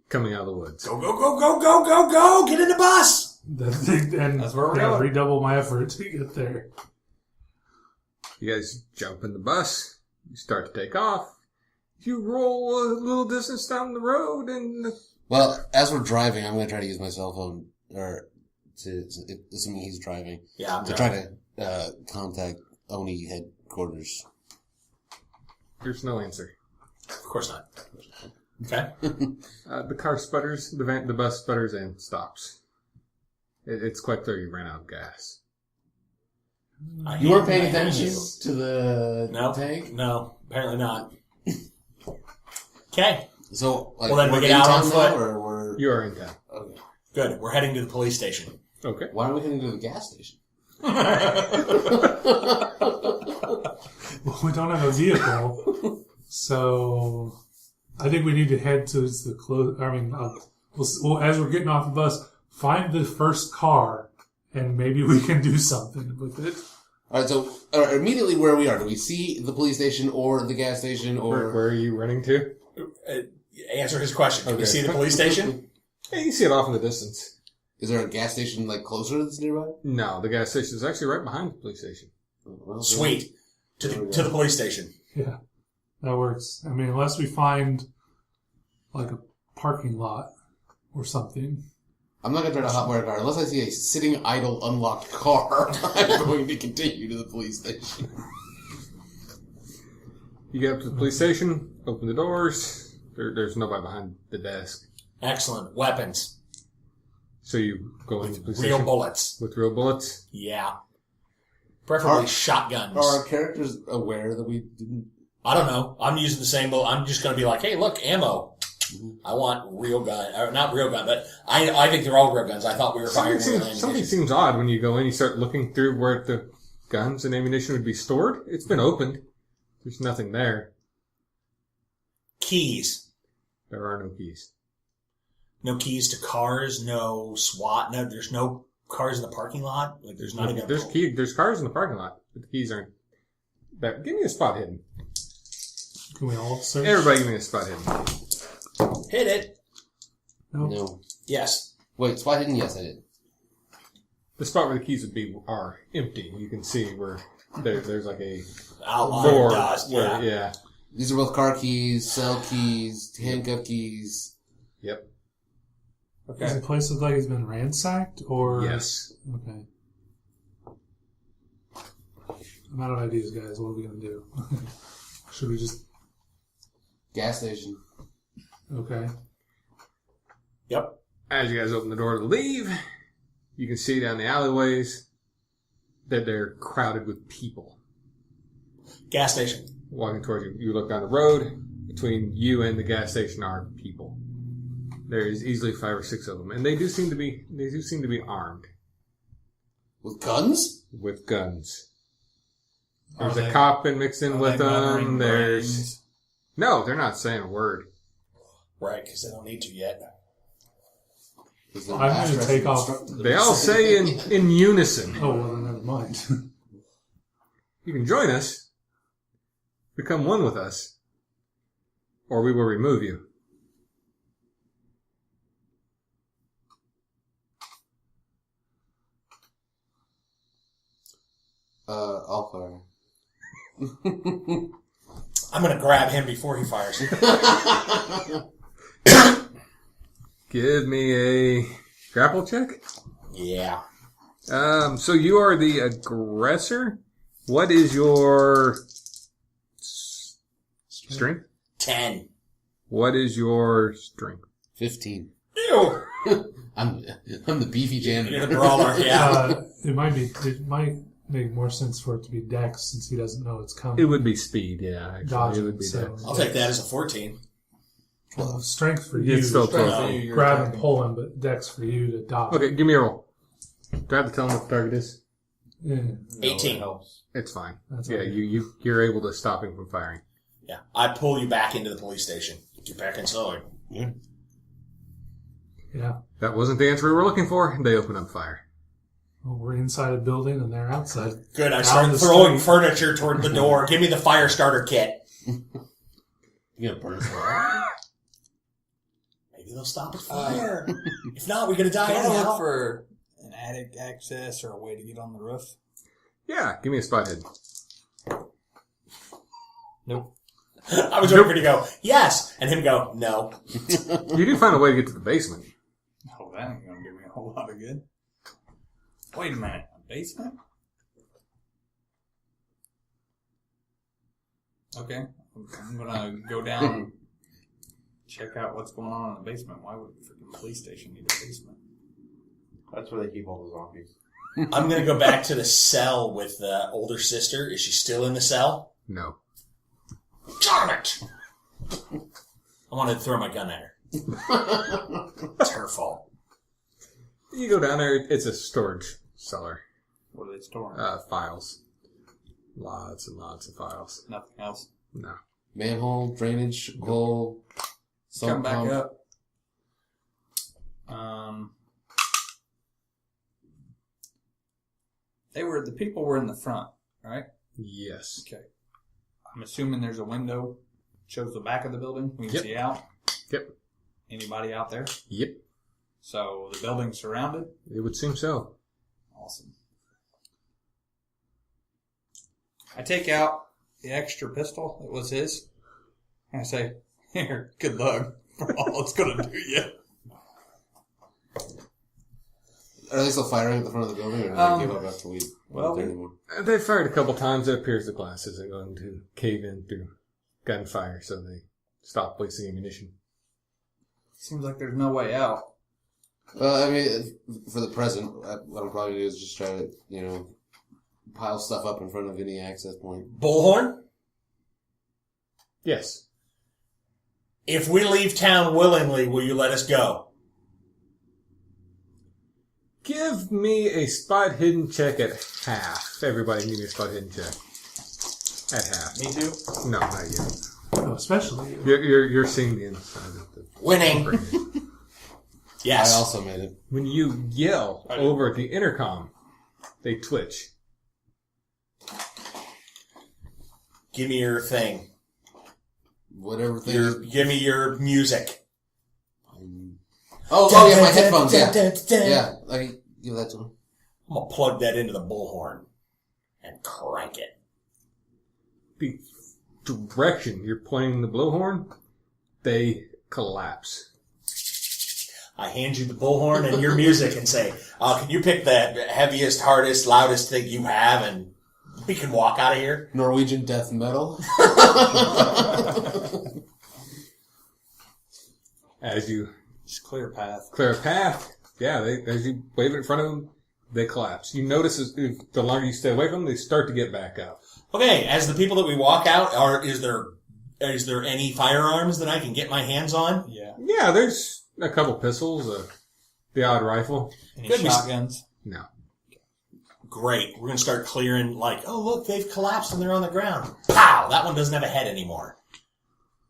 Speaker 3: coming out of the woods.
Speaker 4: Go, go, go, go, go, go, go! Get in the bus!
Speaker 6: And
Speaker 7: That's where we're going.
Speaker 6: redouble my effort to get there.
Speaker 3: You guys jump in the bus. You start to take off. You roll a little distance down the road and...
Speaker 5: Well, as we're driving, I'm going to try to use my cell phone, or assuming he's driving,
Speaker 4: Yeah, I'm
Speaker 5: to try to contact Oni headquarters.
Speaker 3: There's no answer.
Speaker 4: Of course not. Okay.
Speaker 3: The car sputters, the bus sputters and stops. It's quite clear you ran out of gas.
Speaker 5: You weren't paying attention to the tank?
Speaker 4: No, apparently not. Okay.
Speaker 5: So, like,
Speaker 4: Well, then we
Speaker 5: we're
Speaker 4: get
Speaker 5: in
Speaker 4: out
Speaker 5: town
Speaker 4: on
Speaker 5: now,
Speaker 4: foot?
Speaker 5: or we're...
Speaker 3: You are in town.
Speaker 5: Okay.
Speaker 4: Good. We're heading to the police station.
Speaker 3: Okay.
Speaker 5: Why aren't we heading to the gas station?
Speaker 6: Well, we don't have a vehicle, so I think we need to head to the close. I mean, well, as we're getting off the bus, find the first car, and maybe we can do something with it.
Speaker 5: All right, so immediately where we are, do we see the police station or the gas station or...
Speaker 3: Where are you running to?
Speaker 4: Answer his question. Can we
Speaker 3: Okay.
Speaker 4: see the police station?
Speaker 3: Yeah, you see it off in the distance.
Speaker 5: Is there a gas station, like, closer that's nearby?
Speaker 3: No, the gas station is actually right behind the police station.
Speaker 5: Well,
Speaker 4: Sweet. To the police station.
Speaker 6: Yeah, that works. I mean, unless we find like a parking lot or something.
Speaker 5: I'm not going to try to hotwire a car. Unless I see a sitting idle unlocked car, I'm going to continue to the police station.
Speaker 3: You get up to the police station, open the doors. There's nobody behind the desk.
Speaker 4: Excellent. Weapons.
Speaker 3: So you go into the police
Speaker 4: Real
Speaker 3: station
Speaker 4: bullets.
Speaker 3: with real bullets.
Speaker 4: Yeah. Preferably
Speaker 5: Are
Speaker 4: shotguns.
Speaker 5: Are our characters aware that we didn't...
Speaker 4: I don't know. I'm using the same bullet. I'm just going to be like, hey, look, ammo. I want real gun. Or not real gun, but I think they're all real guns. I thought we were firing real ammunition.
Speaker 3: Something seems odd when you go in. You start looking through where the guns and ammunition would be stored. It's been opened. There's nothing there.
Speaker 4: Keys.
Speaker 3: There are no keys.
Speaker 4: No keys to cars. No SWAT. No, there's no cars in the parking lot. Like there's not even.
Speaker 3: There's cars in the parking lot, but the keys aren't. Give me a spot hidden.
Speaker 6: Can we all search?
Speaker 3: Everybody, give me a spot hidden.
Speaker 4: Hit it.
Speaker 5: No.
Speaker 4: Yes.
Speaker 5: Wait, spot hidden? Yes, I did.
Speaker 3: The spot where the keys would be are empty. You can see where there's like a
Speaker 4: Outline
Speaker 3: door.
Speaker 4: dust.
Speaker 3: Where,
Speaker 4: Yeah.
Speaker 3: yeah.
Speaker 5: These are both car keys, cell keys, handcuff keys.
Speaker 3: Yep.
Speaker 6: Does the place look like it's been ransacked, or
Speaker 3: Yes.
Speaker 6: Okay. I'm out of ideas, guys. What are we gonna do? Should we just?
Speaker 5: Gas station.
Speaker 6: Okay.
Speaker 4: Yep.
Speaker 3: As you guys open the door to leave, you can see down the alleyways that they're crowded with people
Speaker 4: Gas station.
Speaker 3: walking towards you. You look down the road. Between you and the gas station are people. There's easily 5 or 6 of them, and they do seem to be armed
Speaker 5: With guns?
Speaker 3: with guns. There's a cop in mixed in with them.
Speaker 7: Brains?
Speaker 3: No, they're not saying a word.
Speaker 4: Right, because they don't need to yet.
Speaker 6: I'm going to take off.
Speaker 3: They all say in unison.
Speaker 6: Oh, well, then never mind.
Speaker 3: You can join us, become one with us, or we will remove you.
Speaker 5: I'll fire.
Speaker 4: I'm going to grab him before he fires.
Speaker 3: Give me a grapple check.
Speaker 4: Yeah.
Speaker 3: So you are the aggressor. What is your strength?
Speaker 4: 10.
Speaker 3: What is your strength?
Speaker 5: 15.
Speaker 4: Ew.
Speaker 5: I'm the beefy janitor.
Speaker 4: You're the brawler, yeah.
Speaker 6: It might make more sense for it to be Dex since he doesn't know it's coming.
Speaker 3: It would be speed, yeah. Actually,
Speaker 6: Dodging,
Speaker 3: it would be
Speaker 6: so-
Speaker 3: Dex.
Speaker 4: I'll take that as a 14.
Speaker 6: Well, strength for you.
Speaker 3: It's still
Speaker 7: Strength
Speaker 3: 12.
Speaker 7: for you, you're
Speaker 6: Grab
Speaker 7: attacking.
Speaker 6: and pull him, but Dex for you to dodge.
Speaker 3: Okay, give me a roll. Do I have to tell him what the target is?
Speaker 6: Yeah,
Speaker 4: 18.
Speaker 3: It's fine.
Speaker 6: That's
Speaker 3: Yeah,
Speaker 6: okay.
Speaker 3: you're able to stop him from firing.
Speaker 4: Yeah. I pull you back into the police station. Get back inside.
Speaker 6: Yeah.
Speaker 3: That wasn't the answer we were looking for. They open up fire.
Speaker 6: Well, we're inside a building and they're outside.
Speaker 4: Good, I
Speaker 6: Down
Speaker 4: start
Speaker 6: the
Speaker 4: throwing
Speaker 6: street.
Speaker 4: furniture toward the door. Give me the fire starter kit.
Speaker 5: You're gonna burn us all.
Speaker 4: Maybe they'll stop at fire. If not, we're going to die
Speaker 7: Can I look
Speaker 4: anyhow.
Speaker 7: for an attic access or a way to get on the roof?
Speaker 3: Yeah, give me a spot hidden.
Speaker 7: Nope.
Speaker 4: I was waiting for you to go, yes, and him go, no.
Speaker 3: You do find a way to get to the basement.
Speaker 7: Oh, that ain't gonna do me a whole lot of good. Wait a minute. A basement? Okay. I'm gonna go down, check out what's going on in the basement. Why would the freaking police station need a basement?
Speaker 2: That's where they keep all the zombies.
Speaker 4: I'm going to go back to the cell with the older sister. Is she still in the cell?
Speaker 3: No.
Speaker 4: Darn it! I wanted to throw my gun at her. It's her fault.
Speaker 3: You go down there, it's a storage cellar.
Speaker 7: What are they storing?
Speaker 3: Files. Lots and lots of files.
Speaker 7: Nothing else.
Speaker 3: No.
Speaker 5: Manhole, drainage, hole,
Speaker 7: Come
Speaker 5: sump
Speaker 7: back
Speaker 5: pump.
Speaker 7: up. The people were in the front, right?
Speaker 3: Yes.
Speaker 7: Okay. I'm assuming there's a window, shows the back of the building. We can
Speaker 3: Yep.
Speaker 7: see out.
Speaker 3: Yep.
Speaker 7: Anybody out there?
Speaker 3: Yep.
Speaker 7: So the building's surrounded.
Speaker 3: It would seem so.
Speaker 7: Awesome. I take out the extra pistol that was his, and I say, "Here, good luck for all it's gonna do you."
Speaker 5: Are they still firing at the front of the building, or have they give up after we
Speaker 7: well,
Speaker 5: don't there anymore?
Speaker 3: They fired a couple times. It appears the glass isn't going to cave in through gunfire, so they stopped placing ammunition.
Speaker 7: Seems like there's no way out.
Speaker 5: Well, I mean, for the present, what I'm probably do is just try to, pile stuff up in front of any access point.
Speaker 4: Bullhorn?
Speaker 3: Yes.
Speaker 4: If we leave town willingly, will you let us go?
Speaker 3: Give me a spot hidden check at half. Everybody give me a spot hidden check. At half.
Speaker 7: Me too.
Speaker 3: No, not yet.
Speaker 6: Oh, especially you.
Speaker 3: You're seeing the inside of the
Speaker 4: Winning.
Speaker 3: brain.
Speaker 4: Yes.
Speaker 5: I also made it.
Speaker 3: When you yell over at the intercom, they twitch.
Speaker 4: Give me your thing.
Speaker 5: Whatever thing.
Speaker 4: Give me your music.
Speaker 5: Oh, yeah, my headphones, yeah. Yeah, I give that to him.
Speaker 4: I'm going to plug that into the bullhorn and crank it.
Speaker 3: The direction you're pointing the blowhorn, they collapse.
Speaker 4: I hand you the bullhorn and your music and say, can you pick the heaviest, hardest, loudest thing you have and we can walk out of here?
Speaker 5: Norwegian death metal.
Speaker 3: As you
Speaker 7: Just clear path.
Speaker 3: clear a path, as you wave it in front of them, they collapse. You notice as the longer you stay away from them, they start to get back up.
Speaker 4: Okay, as the people that we walk out, is there any firearms that I can get my hands on?
Speaker 7: Yeah.
Speaker 3: Yeah, there's a couple pistols, the odd rifle.
Speaker 7: Any
Speaker 4: Good, we-
Speaker 7: shotguns?
Speaker 3: No.
Speaker 4: Great. We're going to start clearing, like, oh, look, they've collapsed and they're on the ground. Pow! That one doesn't have a head anymore.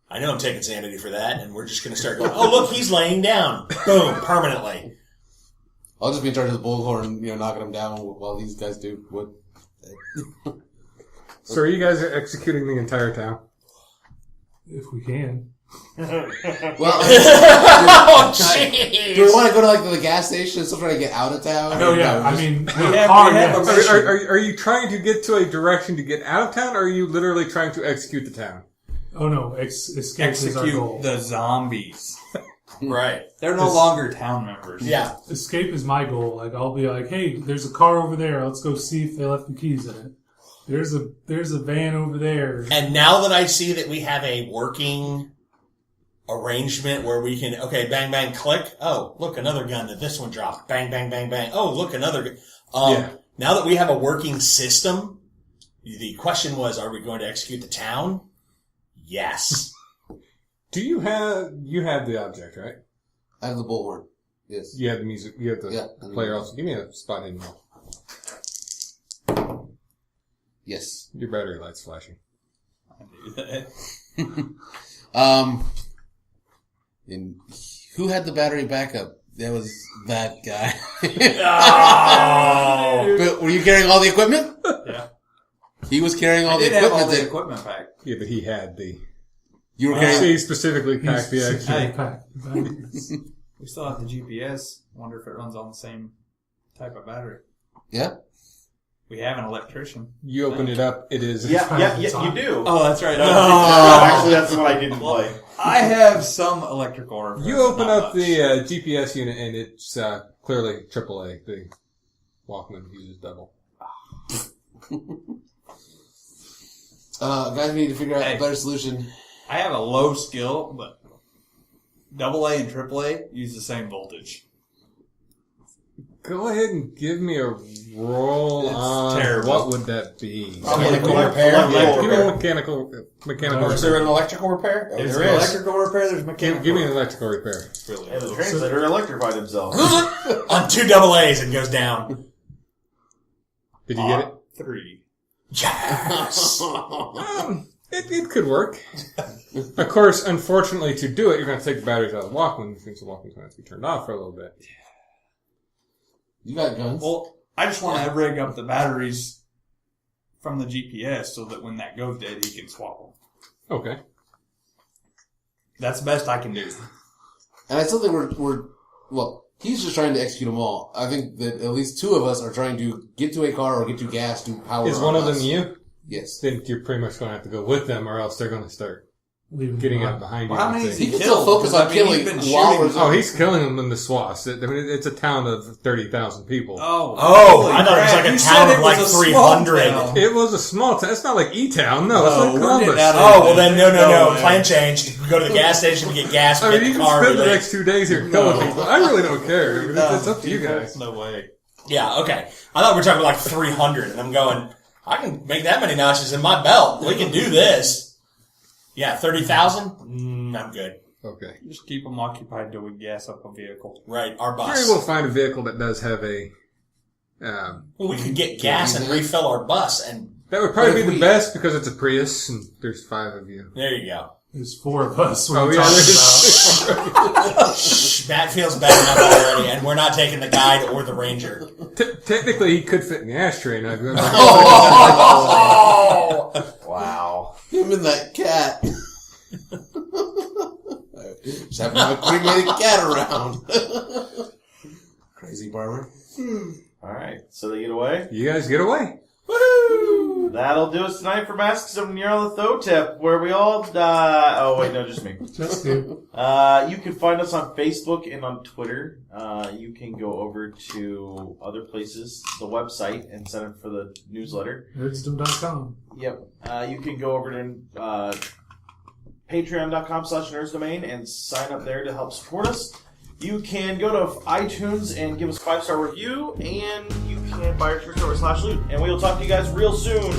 Speaker 4: I know I'm taking sanity for that, and we're just going to start going, oh, look, he's laying down. Boom, permanently.
Speaker 5: I'll just be in charge of the bullhorn, knocking them down while these guys do what.
Speaker 3: So are you guys executing the entire town?
Speaker 6: If we can.
Speaker 5: Well,
Speaker 4: Oh, jeez.
Speaker 5: do we want to go to like the gas station and still try to get out of town?
Speaker 6: Oh, yeah. I mean,
Speaker 3: Are you trying to get to a direction to get out of town, or are you literally trying to execute the town?
Speaker 6: Oh, no. Escape is our goal.
Speaker 7: Execute the zombies.
Speaker 4: Right.
Speaker 7: They're no longer town members.
Speaker 4: Yeah.
Speaker 6: Escape is my goal. Like, I'll be like, hey, there's a car over there. Let's go see if they left the keys in it. There's a van over there.
Speaker 4: And now that I see that we have a working arrangement where we can, okay, bang, bang, click. Oh, look, another gun that this one dropped. Bang, bang, bang, bang. Oh, look, another gun. Now that we have a working system, the question was, are we going to execute the town? Yes.
Speaker 3: Do you have the object, right?
Speaker 5: I have the bullhorn. Yes.
Speaker 3: You have the music. You have the player also. Give me a spot in here.
Speaker 5: Yes.
Speaker 3: Your battery light's flashing.
Speaker 7: I do that.
Speaker 5: And who had the battery backup? That was that guy.
Speaker 4: Oh.
Speaker 5: But were you carrying all the equipment?
Speaker 7: Yeah.
Speaker 5: He was carrying all
Speaker 7: I
Speaker 5: the
Speaker 7: did have
Speaker 5: equipment.
Speaker 7: all the equipment pack.
Speaker 3: Yeah, but he had the.
Speaker 5: You were carrying.
Speaker 3: He specifically packed the extra.
Speaker 7: Hey.
Speaker 6: Pack.
Speaker 7: We still have the GPS. Wonder if it runs on the same type of battery.
Speaker 5: Yeah.
Speaker 7: We have an electrician.
Speaker 3: You opened it up. It is.
Speaker 2: Yeah, you do.
Speaker 7: Oh, that's right.
Speaker 2: Actually, that's what I didn't play.
Speaker 7: I have some electrical repair.
Speaker 3: You open
Speaker 7: not
Speaker 3: up
Speaker 7: much.
Speaker 3: the GPS unit, and it's clearly AAA. The Walkman uses double.
Speaker 5: Guys, we need to figure out
Speaker 7: Hey.
Speaker 5: a better solution.
Speaker 7: I have a low skill, but AA and AAA use the same voltage.
Speaker 3: Go ahead and give me a roll
Speaker 7: It's
Speaker 3: on
Speaker 7: terrible.
Speaker 3: what would that be?
Speaker 4: Mechanical repair.
Speaker 3: Give me a mechanical
Speaker 4: Is there
Speaker 3: repair.
Speaker 4: an electrical repair? Oh,
Speaker 7: There's
Speaker 4: there is.
Speaker 7: electrical repair, there's mechanical.
Speaker 3: Give me an electrical repair.
Speaker 7: Really
Speaker 2: And the
Speaker 7: low.
Speaker 2: translator electrified himself.
Speaker 4: On 2 AA's and goes down.
Speaker 3: Did you get it?
Speaker 7: 3.
Speaker 4: Yes.
Speaker 3: It could work. Of course, unfortunately, to do it, you're going to take the batteries out of the Walkman, which means the Walkman's going to have to be turned off for a little bit.
Speaker 5: You got guns.
Speaker 7: Well, I just want to rig up the batteries from the GPS so that when that goes dead, he can swap them.
Speaker 3: Okay.
Speaker 7: That's the best I can do.
Speaker 5: And I still think well, he's just trying to execute them all. I think that at least 2 of us are trying to get to a car or get to gas to power
Speaker 3: Is one of them
Speaker 5: us.
Speaker 3: you?
Speaker 5: Yes.
Speaker 3: Then you're pretty much going to have to go with them, or else they're going to start
Speaker 6: Leaving
Speaker 3: getting
Speaker 6: behind.
Speaker 3: out behind you.
Speaker 7: Well, how
Speaker 3: and
Speaker 7: many is
Speaker 3: things.
Speaker 5: He can still focus on killing
Speaker 7: he's been
Speaker 5: while
Speaker 7: shooting-
Speaker 5: we're-
Speaker 3: Oh, he's killing them in the swaths. I mean, it's a town of 30,000 people.
Speaker 7: Oh,
Speaker 4: Oh, I thought it was
Speaker 7: crap.
Speaker 4: like a
Speaker 7: You
Speaker 4: town
Speaker 7: said
Speaker 4: of
Speaker 7: it was
Speaker 4: like
Speaker 7: a small
Speaker 4: 300.
Speaker 7: town.
Speaker 3: It was a small town. It's not like E-Town. No, it's
Speaker 7: No,
Speaker 3: like
Speaker 7: we're
Speaker 3: Columbus.
Speaker 7: getting out of
Speaker 4: Oh, well then, no.
Speaker 7: No,
Speaker 4: Plan change. We go to the gas station, we get gas, we
Speaker 3: I
Speaker 4: get
Speaker 3: mean, you
Speaker 4: the
Speaker 3: can
Speaker 4: car, we
Speaker 3: spend the
Speaker 4: leave.
Speaker 3: next 2 days here killing people. I really don't care. I mean, it's up to you guys.
Speaker 7: No way.
Speaker 4: Yeah, okay. I thought we were talking like 300, and I'm going, I can make that many notches in my belt. We can do this. Yeah, 30,000? I'm good.
Speaker 3: Okay.
Speaker 7: Just keep them occupied till we gas up a vehicle.
Speaker 4: Right, our
Speaker 3: You're
Speaker 4: bus.
Speaker 3: able to find a vehicle that does have a...
Speaker 4: Well, we could get gas and refill our bus, and
Speaker 3: that would probably
Speaker 5: But
Speaker 3: be
Speaker 5: if
Speaker 3: the
Speaker 5: we-
Speaker 3: best because it's a Prius and there's 5 of you.
Speaker 4: there you go.
Speaker 6: There's 4 of us. What
Speaker 3: Oh,
Speaker 6: are you
Speaker 3: yeah.
Speaker 6: talking about?
Speaker 4: Shh, that feels bad enough already, and we're not taking the guide or the ranger.
Speaker 3: Technically, he could fit in the ashtray. And I'd be like,
Speaker 4: Oh!
Speaker 2: Wow.
Speaker 5: Him and that cat. Just having a cremated cat around. Crazy barber.
Speaker 2: Alright, so they get away.
Speaker 3: you guys get away.
Speaker 2: Woohoo! That'll do us tonight for Masks of Nyarlathotep, where we all die. Oh, wait, no, just me.
Speaker 6: Just you.
Speaker 2: You can find us on Facebook and on Twitter. You can go over to other places, the website, and sign up for the newsletter.
Speaker 6: Nerdsdom.com.
Speaker 2: Yep. You can go over to patreon.com/nerdsdomain and sign up there to help support us. You can go to iTunes and give us a 5-star review, and you can buy our Twitter/loot. And we will talk to you guys real soon.